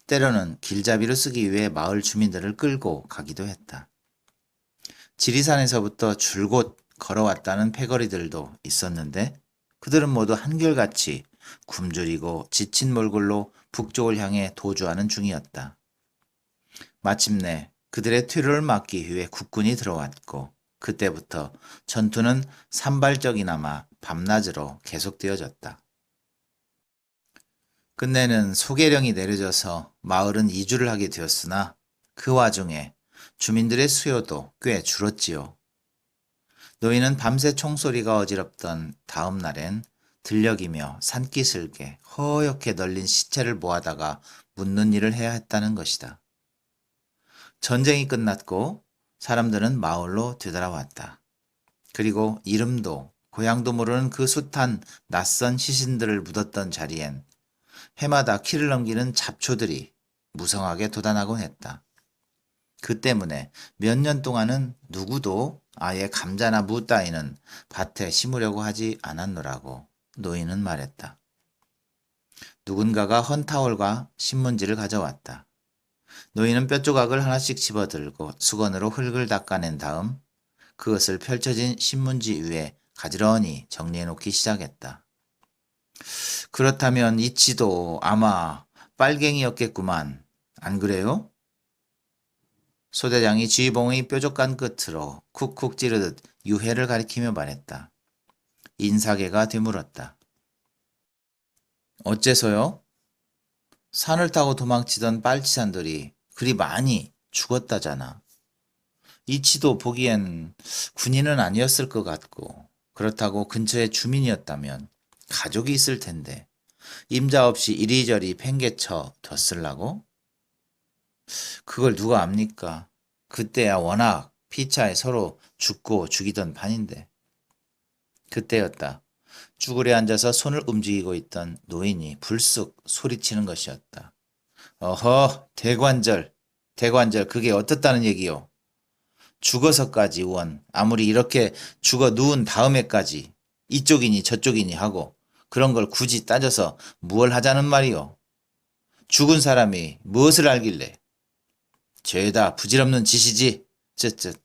때로는 길잡이로 쓰기 위해 마을 주민들을 끌고 가기도 했다. 지리산에서부터 줄곧 걸어왔다는 패거리들도 있었는데 그들은 모두 한결같이 굶주리고 지친 몰골로 북쪽을 향해 도주하는 중이었다. 마침내 그들의 퇴로를 막기 위해 국군이 들어왔고 그때부터 전투는 산발적이나마 밤낮으로 계속되어졌다. 끝내는 소계령이 내려져서 마을은 이주를 하게 되었으나 그 와중에 주민들의 수요도 꽤 줄었지요. 노인은 밤새 총소리가 어지럽던 다음 날엔 들녘이며 산기슭에 허옇게 널린 시체를 모아다가 묻는 일을 해야 했다는 것이다. 전쟁이 끝났고 사람들은 마을로 되돌아왔다. 그리고 이름도 고향도 모르는 그 숱한 낯선 시신들을 묻었던 자리엔 해마다 키를 넘기는 잡초들이 무성하게 돋아나곤 했다. 그 때문에 몇 년 동안은 누구도 아예 감자나 무 따위는 밭에 심으려고 하지 않았노라고 노인은 말했다. 누군가가 헌타올과 신문지를 가져왔다. 노인은 뼈조각을 하나씩 집어들고 수건으로 흙을 닦아낸 다음 그것을 펼쳐진 신문지 위에 가지런히 정리해놓기 시작했다. 그렇다면 이 지도 아마 빨갱이였겠구만. 안 그래요? 소대장이 지휘봉의 뾰족한 끝으로 쿡쿡 찌르듯 유해를 가리키며 말했다. 인사계가 되물었다. 어째서요? 산을 타고 도망치던 빨치산들이 그리 많이 죽었다잖아. 이치도 보기엔 군인은 아니었을 것 같고 그렇다고 근처에 주민이었다면 가족이 있을 텐데 임자 없이 이리저리 팽개쳐 뒀을라고? 그걸 누가 압니까? 그때야 워낙 피차에 서로 죽고 죽이던 판인데. 그때였다. 쭈그려 앉아서 손을 움직이고 있던 노인이 불쑥 소리치는 것이었다. 어허, 대관절 그게 어떻다는 얘기요? 죽어서까지 원, 아무리 이렇게 죽어 누운 다음에까지 이쪽이니 저쪽이니 하고 그런 걸 굳이 따져서 무얼 하자는 말이요? 죽은 사람이 무엇을 알길래? 죄다 부질없는 짓이지. 쯧쯧.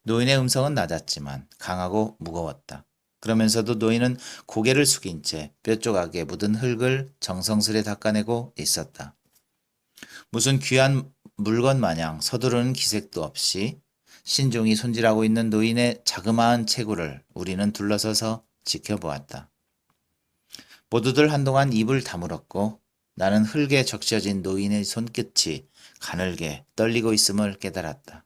노인의 음성은 낮았지만 강하고 무거웠다. 그러면서도 노인은 고개를 숙인 채 뼈조각에 묻은 흙을 정성스레 닦아내고 있었다. 무슨 귀한 물건 마냥 서두르는 기색도 없이 신중히 손질하고 있는 노인의 자그마한 체구를 우리는 둘러서서 지켜보았다. 모두들 한동안 입을 다물었고 나는 흙에 적셔진 노인의 손끝이 가늘게 떨리고 있음을 깨달았다.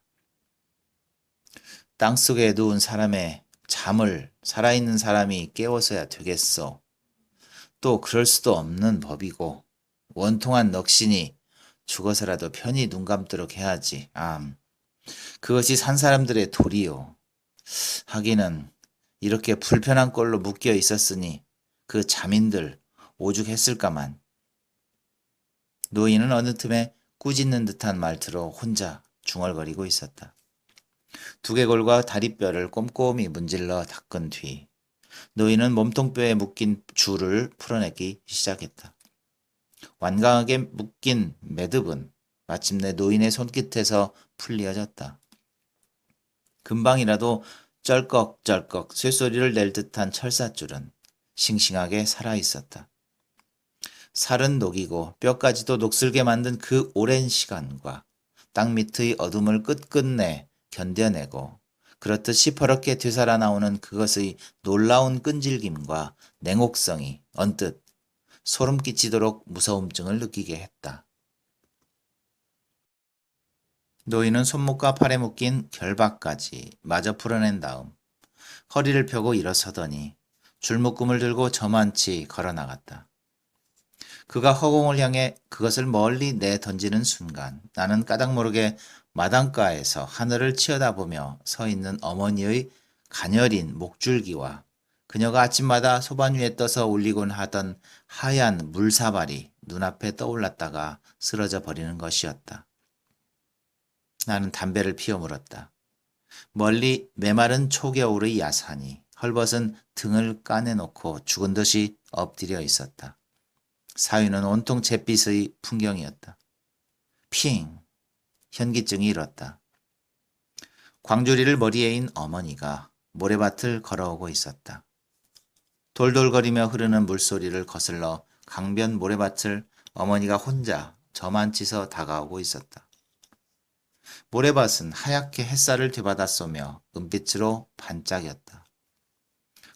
땅속에 누운 사람의 잠을 살아있는 사람이 깨워서야 되겠소. 또 그럴 수도 없는 법이고 원통한 넋이니 죽어서라도 편히 눈 감도록 해야지. 그것이 산 사람들의 도리요. 하기는 이렇게 불편한 꼴로 묶여 있었으니 그 잠인들 오죽했을까만. 노인은 어느 틈에 꾸짖는 듯한 말투로 혼자 중얼거리고 있었다. 두개골과 다리뼈를 꼼꼼히 문질러 닦은 뒤 노인은 몸통뼈에 묶인 줄을 풀어내기 시작했다. 완강하게 묶인 매듭은 마침내 노인의 손끝에서 풀려졌다. 금방이라도 쩔꺽쩔꺽 쇳소리를 낼 듯한 철사줄은 싱싱하게 살아있었다. 살은 녹이고 뼈까지도 녹슬게 만든 그 오랜 시간과 땅 밑의 어둠을 끝끝내 견뎌내고 그렇듯 시퍼렇게 되살아나오는 그것의 놀라운 끈질김과 냉혹성이 언뜻 소름 끼치도록 무서움증을 느끼게 했다. 노인은 손목과 팔에 묶인 결박까지 마저 풀어낸 다음 허리를 펴고 일어서더니 줄묶음을 들고 저만치 걸어 나갔다. 그가 허공을 향해 그것을 멀리 내던지는 순간 나는 까닭 모르게 마당가에서 하늘을 치어다보며 서 있는 어머니의 가녀린 목줄기와 그녀가 아침마다 소반 위에 떠서 올리곤 하던 하얀 물사발이 눈앞에 떠올랐다가 쓰러져 버리는 것이었다. 나는 담배를 피워 물었다. 멀리 메마른 초겨울의 야산이 헐벗은 등을 까내놓고 죽은 듯이 엎드려 있었다. 사위는 온통 잿빛의 풍경이었다. 핑! 현기증이 일었다. 광주리를 머리에 인 어머니가 모래밭을 걸어오고 있었다. 돌돌거리며 흐르는 물소리를 거슬러 강변 모래밭을 어머니가 혼자 저만치서 다가오고 있었다. 모래밭은 하얗게 햇살을 되받아 쏘며 은빛으로 반짝였다.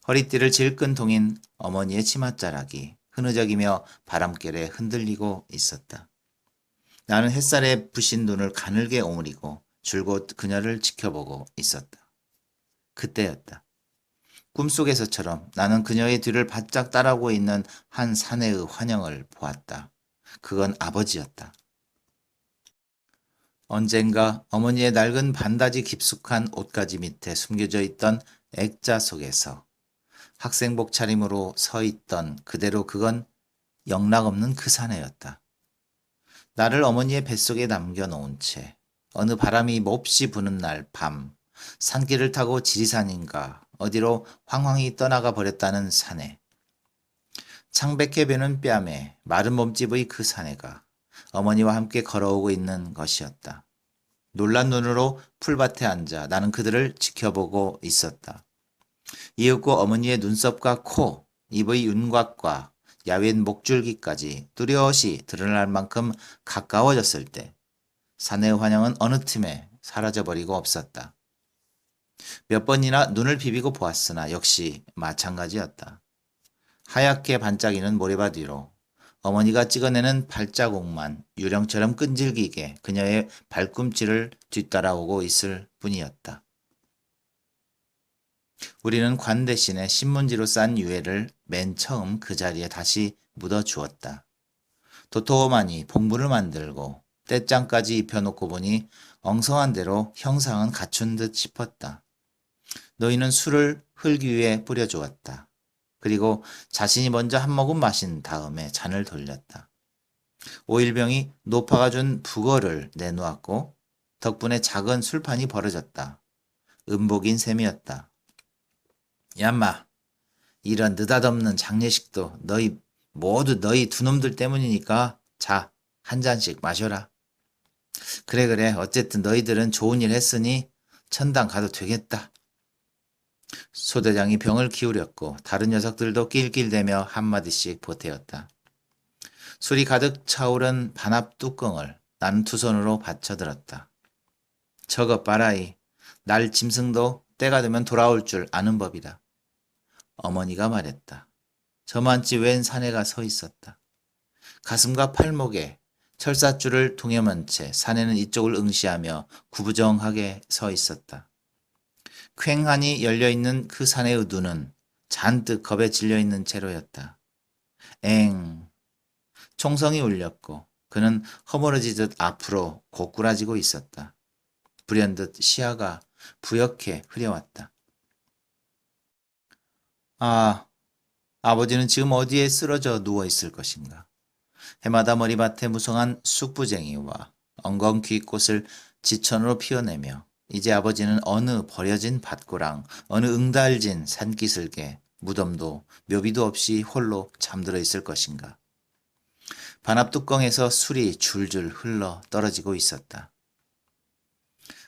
허리띠를 질끈 동인 어머니의 치맛자락이 흐느적이며 바람결에 흔들리고 있었다. 나는 햇살에 부신 눈을 가늘게 오므리고 줄곧 그녀를 지켜보고 있었다. 그때였다. 꿈속에서처럼 나는 그녀의 뒤를 바짝 따라오고 있는 한 사내의 환영을 보았다. 그건 아버지였다. 언젠가 어머니의 낡은 반다지 깊숙한 옷가지 밑에 숨겨져 있던 액자 속에서 학생복 차림으로 서 있던 그대로 그건 영락없는 그 사내였다. 나를 어머니의 뱃속에 남겨놓은 채 어느 바람이 몹시 부는 날 밤 산길을 타고 지리산인가 어디로 황황히 떠나가 버렸다는 사내. 창백해 배는 뺨에 마른 몸집의 그 사내가 어머니와 함께 걸어오고 있는 것이었다. 놀란 눈으로 풀밭에 앉아 나는 그들을 지켜보고 있었다. 이윽고 어머니의 눈썹과 코, 입의 윤곽과 야윈 목줄기까지 뚜렷이 드러날 만큼 가까워졌을 때 사내의 환영은 어느 틈에 사라져버리고 없었다. 몇 번이나 눈을 비비고 보았으나 역시 마찬가지였다. 하얗게 반짝이는 모래밭 위로 어머니가 찍어내는 발자국만 유령처럼 끈질기게 그녀의 발꿈치를 뒤따라오고 있을 뿐이었다. 우리는 관 대신에 신문지로 싼 유해를 맨 처음 그 자리에 다시 묻어주었다. 도톰하니 봉분을 만들고 떼장까지 입혀놓고 보니 엉성한 대로 형상은 갖춘 듯 싶었다. 노인은 술을 흙 위에 뿌려주었다. 그리고 자신이 먼저 한 모금 마신 다음에 잔을 돌렸다. 오일병이 노파가 준 북어를 내놓았고 덕분에 작은 술판이 벌어졌다. 음복인 셈이었다. 얌마, 이런 느닷없는 장례식도 모두 너희 두 놈들 때문이니까 자, 한 잔씩 마셔라. 그래, 어쨌든 너희들은 좋은 일 했으니 천당 가도 되겠다. 소대장이 병을 기울였고 다른 녀석들도 낄낄대며 한마디씩 보태었다. 술이 가득 차오른 반합 뚜껑을 나는 두 손으로 받쳐들었다. 저것 봐라이, 날 짐승도 때가 되면 돌아올 줄 아는 법이다. 어머니가 말했다. 저만치 웬 사내가 서 있었다. 가슴과 팔목에 철사줄을 동여맨 채 사내는 이쪽을 응시하며 구부정하게 서 있었다. 퀭하니 열려있는 그 사내의 눈은 잔뜩 겁에 질려있는 채로였다. 엥. 총성이 울렸고 그는 허물어지듯 앞으로 고꾸라지고 있었다. 불현듯 시야가 부옇게 흐려왔다. 아, 아버지는 지금 어디에 쓰러져 누워있을 것인가. 해마다 머리밭에 무성한 쑥부쟁이와 엉겅퀴꽃을 지천으로 피워내며 이제 아버지는 어느 버려진 밭고랑 어느 응달진 산기슭에 무덤도 묘비도 없이 홀로 잠들어 있을 것인가. 반합뚜껑에서 술이 줄줄 흘러 떨어지고 있었다.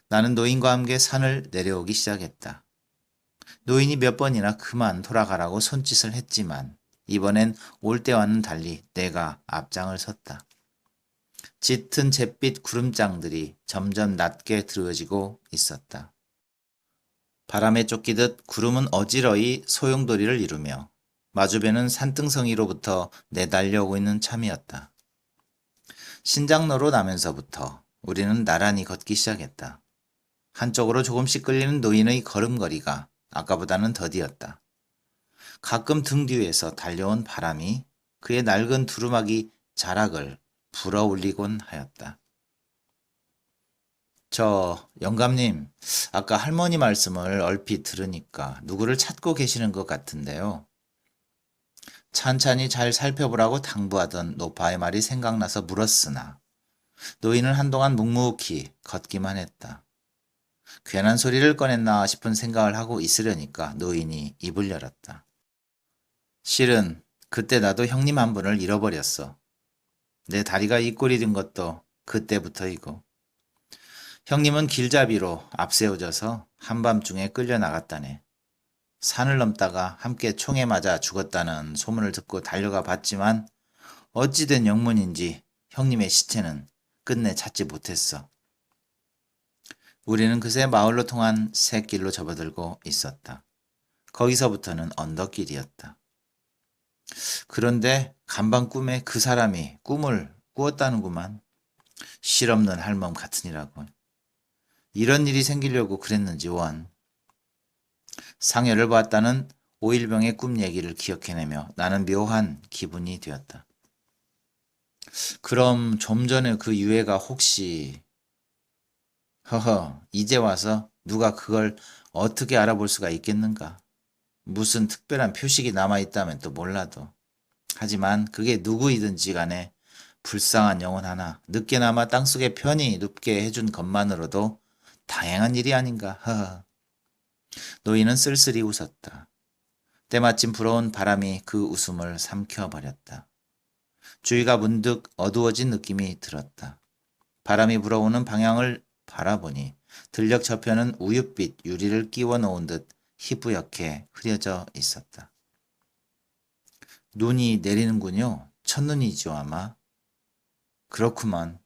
나는 노인과 함께 산을 내려오기 시작했다. 노인이 몇 번이나 그만 돌아가라고 손짓을 했지만 이번엔 올 때와는 달리 내가 앞장을 섰다. 짙은 잿빛 구름장들이 점점 낮게 드러지고 있었다. 바람에 쫓기듯 구름은 어지러이 소용돌이를 이루며 마주배는 산등성이로부터 내달려오고 있는 참이었다. 신장로로 나면서부터 우리는 나란히 걷기 시작했다. 한쪽으로 조금씩 끌리는 노인의 걸음걸이가 아까보다는 더디었다. 가끔 등 뒤에서 달려온 바람이 그의 낡은 두루마기 자락을 불어올리곤 하였다. 영감님, 아까 할머니 말씀을 얼핏 들으니까 누구를 찾고 계시는 것 같은데요. 찬찬히 잘 살펴보라고 당부하던 노파의 말이 생각나서 물었으나 노인은 한동안 묵묵히 걷기만 했다. 괜한 소리를 꺼냈나 싶은 생각을 하고 있으려니까 노인이 입을 열었다. 실은 그때 나도 형님 한 분을 잃어버렸어. 내 다리가 이 꼴이 된 것도 그때부터이고. 형님은 길잡이로 앞세워져서 한밤중에 끌려나갔다네. 산을 넘다가 함께 총에 맞아 죽었다는 소문을 듣고 달려가 봤지만 어찌된 영문인지 형님의 시체는 끝내 찾지 못했어. 우리는 그새 마을로 통한 샛길로 접어들고 있었다. 거기서부터는 언덕길이었다. 그런데 간밤 꿈에 그 사람이 꿈을 꾸었다는구만. 실없는 할멈 같으니라고. 이런 일이 생기려고 그랬는지 원. 상여를 보았다는 오일병의 꿈 얘기를 기억해내며 나는 묘한 기분이 되었다. 그럼 좀 전에 그 유해가 혹시... 이제 와서 누가 그걸 어떻게 알아볼 수가 있겠는가? 무슨 특별한 표식이 남아있다면 또 몰라도. 하지만 그게 누구이든지 간에 불쌍한 영혼 하나 늦게나마 땅속에 편히 눕게 해준 것만으로도 다행한 일이 아닌가. 노인은 쓸쓸히 웃었다. 때마침 불어온 바람이 그 웃음을 삼켜버렸다. 주위가 문득 어두워진 느낌이 들었다. 바람이 불어오는 방향을 바라보니 들녘 저편은 우윳빛 유리를 끼워 놓은 듯 희뿌옇게 흐려져 있었다. 눈이 내리는군요. 첫눈이죠 아마. 그렇구먼.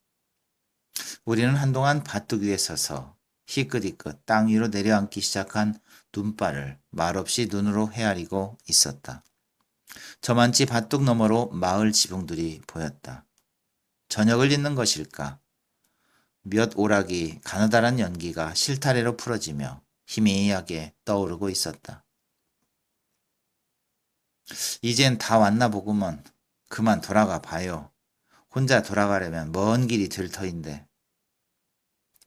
우리는 한동안 밭둑 위에 서서 희끗희끗 땅 위로 내려앉기 시작한 눈발을 말없이 눈으로 헤아리고 있었다. 저만치 밭둑 너머로 마을 지붕들이 보였다. 저녁을 잊는 것일까? 몇 오락이 가느다란 연기가 실타래로 풀어지며 희미하게 떠오르고 있었다. 이젠 다 왔나 보구먼. 그만 돌아가 봐요. 혼자 돌아가려면 먼 길이 될 터인데.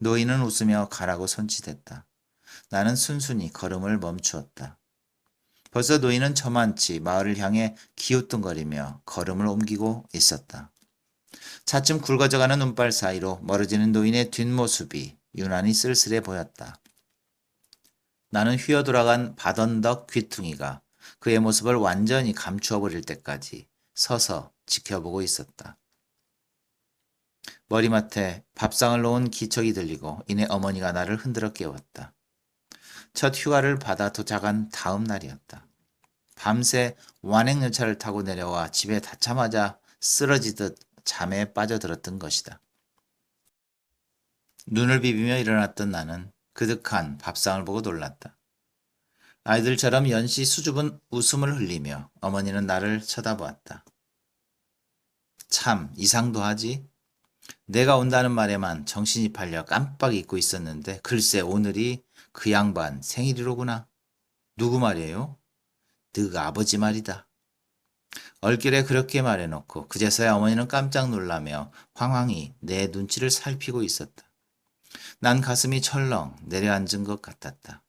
노인은 웃으며 가라고 손짓했다. 나는 순순히 걸음을 멈추었다. 벌써 노인은 저만치 마을을 향해 기우뚱거리며 걸음을 옮기고 있었다. 차츰 굵어져가는 눈발 사이로 멀어지는 노인의 뒷모습이 유난히 쓸쓸해 보였다. 나는 휘어돌아간 밭언덕 귀퉁이가 그의 모습을 완전히 감추어버릴 때까지 서서 지켜보고 있었다. 머리맡에 밥상을 놓은 기척이 들리고 이내 어머니가 나를 흔들어 깨웠다. 첫 휴가를 받아 도착한 다음 날이었다. 밤새 완행열차를 타고 내려와 집에 닿자마자 쓰러지듯 잠에 빠져들었던 것이다. 눈을 비비며 일어났던 나는 그득한 밥상을 보고 놀랐다. 아이들처럼 연시 수줍은 웃음을 흘리며 어머니는 나를 쳐다보았다. 참 이상도 하지. 내가 온다는 말에만 정신이 팔려 깜빡 잊고 있었는데 글쎄 오늘이 그 양반 생일이로구나. 누구 말이에요? 너 아버지 말이다. 얼결에 그렇게 말해놓고 그제서야 어머니는 깜짝 놀라며 황황히 내 눈치를 살피고 있었다. 난 가슴이 철렁 내려앉은 것 같았다.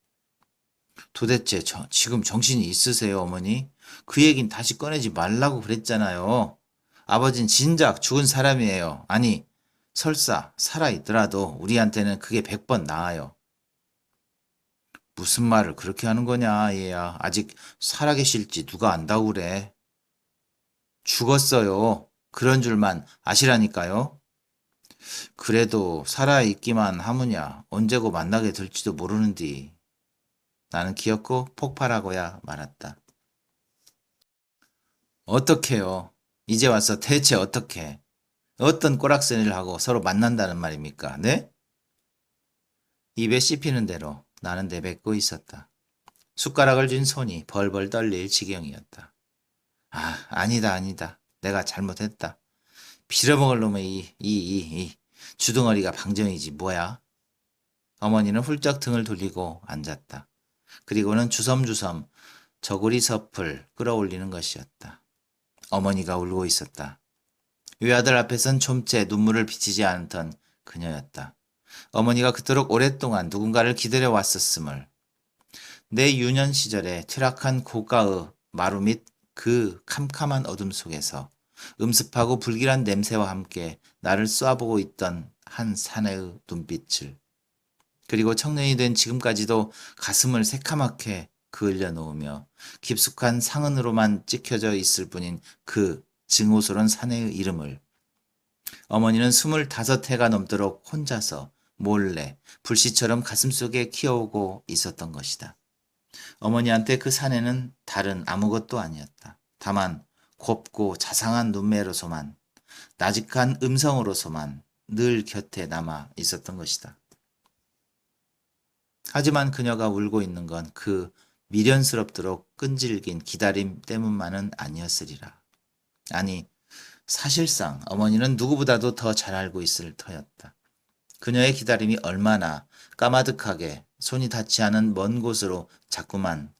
도대체 지금 정신이 있으세요, 어머니? 그 얘긴 다시 꺼내지 말라고 그랬잖아요. 아버진 진작 죽은 사람이에요. 아니, 설사 살아있더라도 우리한테는 그게 100번 나아요. 무슨 말을 그렇게 하는 거냐, 얘야. 아직 살아계실지 누가 안다고 그래. 죽었어요. 그런 줄만 아시라니까요. 그래도 살아있기만 하무냐 언제고 만나게 될지도 모르는디. 나는 기었고 폭발하고야 말았다. 어떡해요. 이제 와서 대체 어떻게. 어떤 꼬락서니를 하고 서로 만난다는 말입니까? 네? 입에 씹히는 대로 나는 내뱉고 있었다. 숟가락을 쥔 손이 벌벌 떨릴 지경이었다. 아, 아니다, 아니다. 내가 잘못했다. 빌어먹을 놈의 이 주둥어리가 방정이지 뭐야? 어머니는 훌쩍 등을 돌리고 앉았다. 그리고는 주섬주섬 저고리 섭을 끌어올리는 것이었다. 어머니가 울고 있었다. 외아들 앞에선 좀채 눈물을 비치지 않던 그녀였다. 어머니가 그토록 오랫동안 누군가를 기다려왔었음을, 내 유년 시절의 퇴락한 고가의 마루 및 그 캄캄한 어둠 속에서 음습하고 불길한 냄새와 함께 나를 쏘아보고 있던 한 사내의 눈빛을, 그리고 청년이 된 지금까지도 가슴을 새카맣게 그을려 놓으며 깊숙한 상흔으로만 찍혀져 있을 뿐인 그 증오스러운 사내의 이름을 어머니는 25해가 넘도록 혼자서 몰래 불씨처럼 가슴속에 키워오고 있었던 것이다. 어머니한테 그 사내는 다른 아무것도 아니었다. 다만 곱고 자상한 눈매로서만, 나직한 음성으로서만 늘 곁에 남아 있었던 것이다. 하지만 그녀가 울고 있는 건 그 미련스럽도록 끈질긴 기다림 때문만은 아니었으리라. 아니, 사실상 어머니는 누구보다도 더 잘 알고 있을 터였다. 그녀의 기다림이 얼마나 까마득하게 손이 닿지 않은 먼 곳으로 자꾸만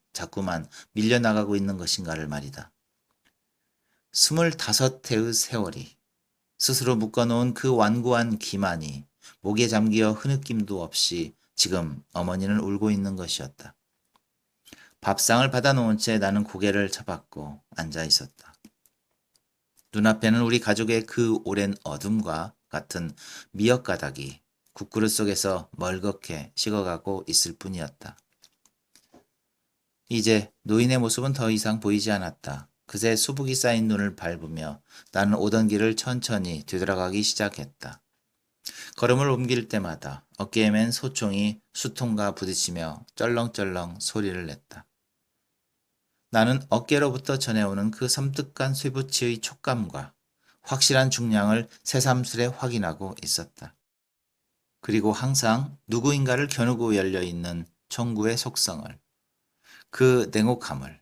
밀려나가고 있는 것인가를 말이다. 25해의 세월이 스스로 묶어놓은 그 완고한 기만이 목에 잠기어 흐느낌도 없이 지금 어머니는 울고 있는 것이었다. 밥상을 받아놓은 채 나는 고개를 쳐박고 앉아 있었다. 눈앞에는 우리 가족의 그 오랜 어둠과 같은 미역가닥이 국그릇 속에서 멀겋게 식어가고 있을 뿐이었다. 이제 노인의 모습은 더 이상 보이지 않았다. 그새 수북이 쌓인 눈을 밟으며 나는 오던 길을 천천히 되돌아가기 시작했다. 걸음을 옮길 때마다 어깨에 맨 소총이 수통과 부딪히며 쩔렁쩔렁 소리를 냈다. 나는 어깨로부터 전해오는 그 섬뜩한 쇠붙이의 촉감과 확실한 중량을 새삼스레 확인하고 있었다. 그리고 항상 누구인가를 겨누고 열려있는 총구의 속성을, 그 냉혹함을,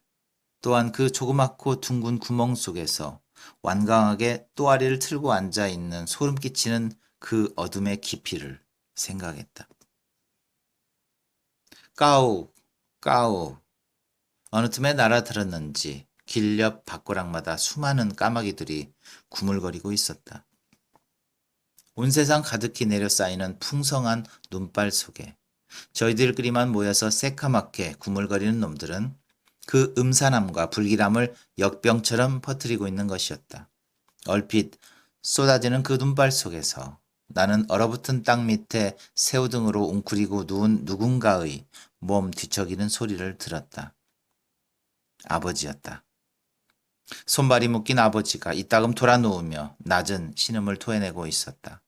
또한 그 조그맣고 둥근 구멍 속에서 완강하게 또아리를 틀고 앉아있는 소름 끼치는 그 어둠의 깊이를 생각했다. 까우, 까우. 어느 틈에 날아들었는지 길 옆 밭고랑마다 수많은 까마귀들이 구물거리고 있었다. 온 세상 가득히 내려쌓이는 풍성한 눈발 속에 저희들끼리만 모여서 새카맣게 구물거리는 놈들은 그 음산함과 불길함을 역병처럼 퍼뜨리고 있는 것이었다. 얼핏 쏟아지는 그 눈발 속에서 나는 얼어붙은 땅 밑에 새우등으로 웅크리고 누운 누군가의 몸 뒤척이는 소리를 들었다. 아버지였다. 손발이 묶인 아버지가 이따금 돌아 누우며 낮은 신음을 토해내고 있었다.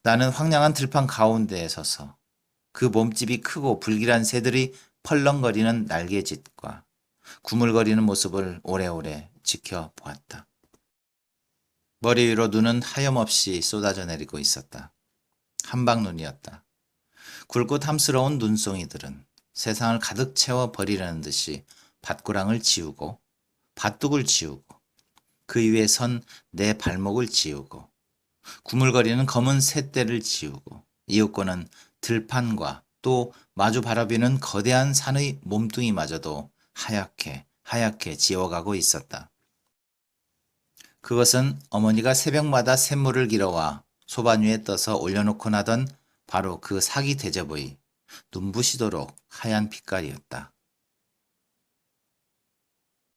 나는 황량한 들판 가운데에 서서 그 몸집이 크고 불길한 새들이 펄렁거리는 날개짓과 구물거리는 모습을 오래오래 지켜보았다. 머리 위로 눈은 하염없이 쏟아져 내리고 있었다. 한방눈이었다. 굵고 탐스러운 눈송이들은 세상을 가득 채워 버리려는 듯이 밭고랑을 지우고 밭둑을 지우고 그 위에 선 내 발목을 지우고 구물거리는 검은 새떼를 지우고 이윽고는 들판과 또 마주 바라비는 거대한 산의 몸뚱이마저도 하얗게 지워가고 있었다. 그것은 어머니가 새벽마다 샘물을 길어와 소반 위에 떠서 올려놓곤 하던 바로 그 사기 대접의 눈부시도록 하얀 빛깔이었다.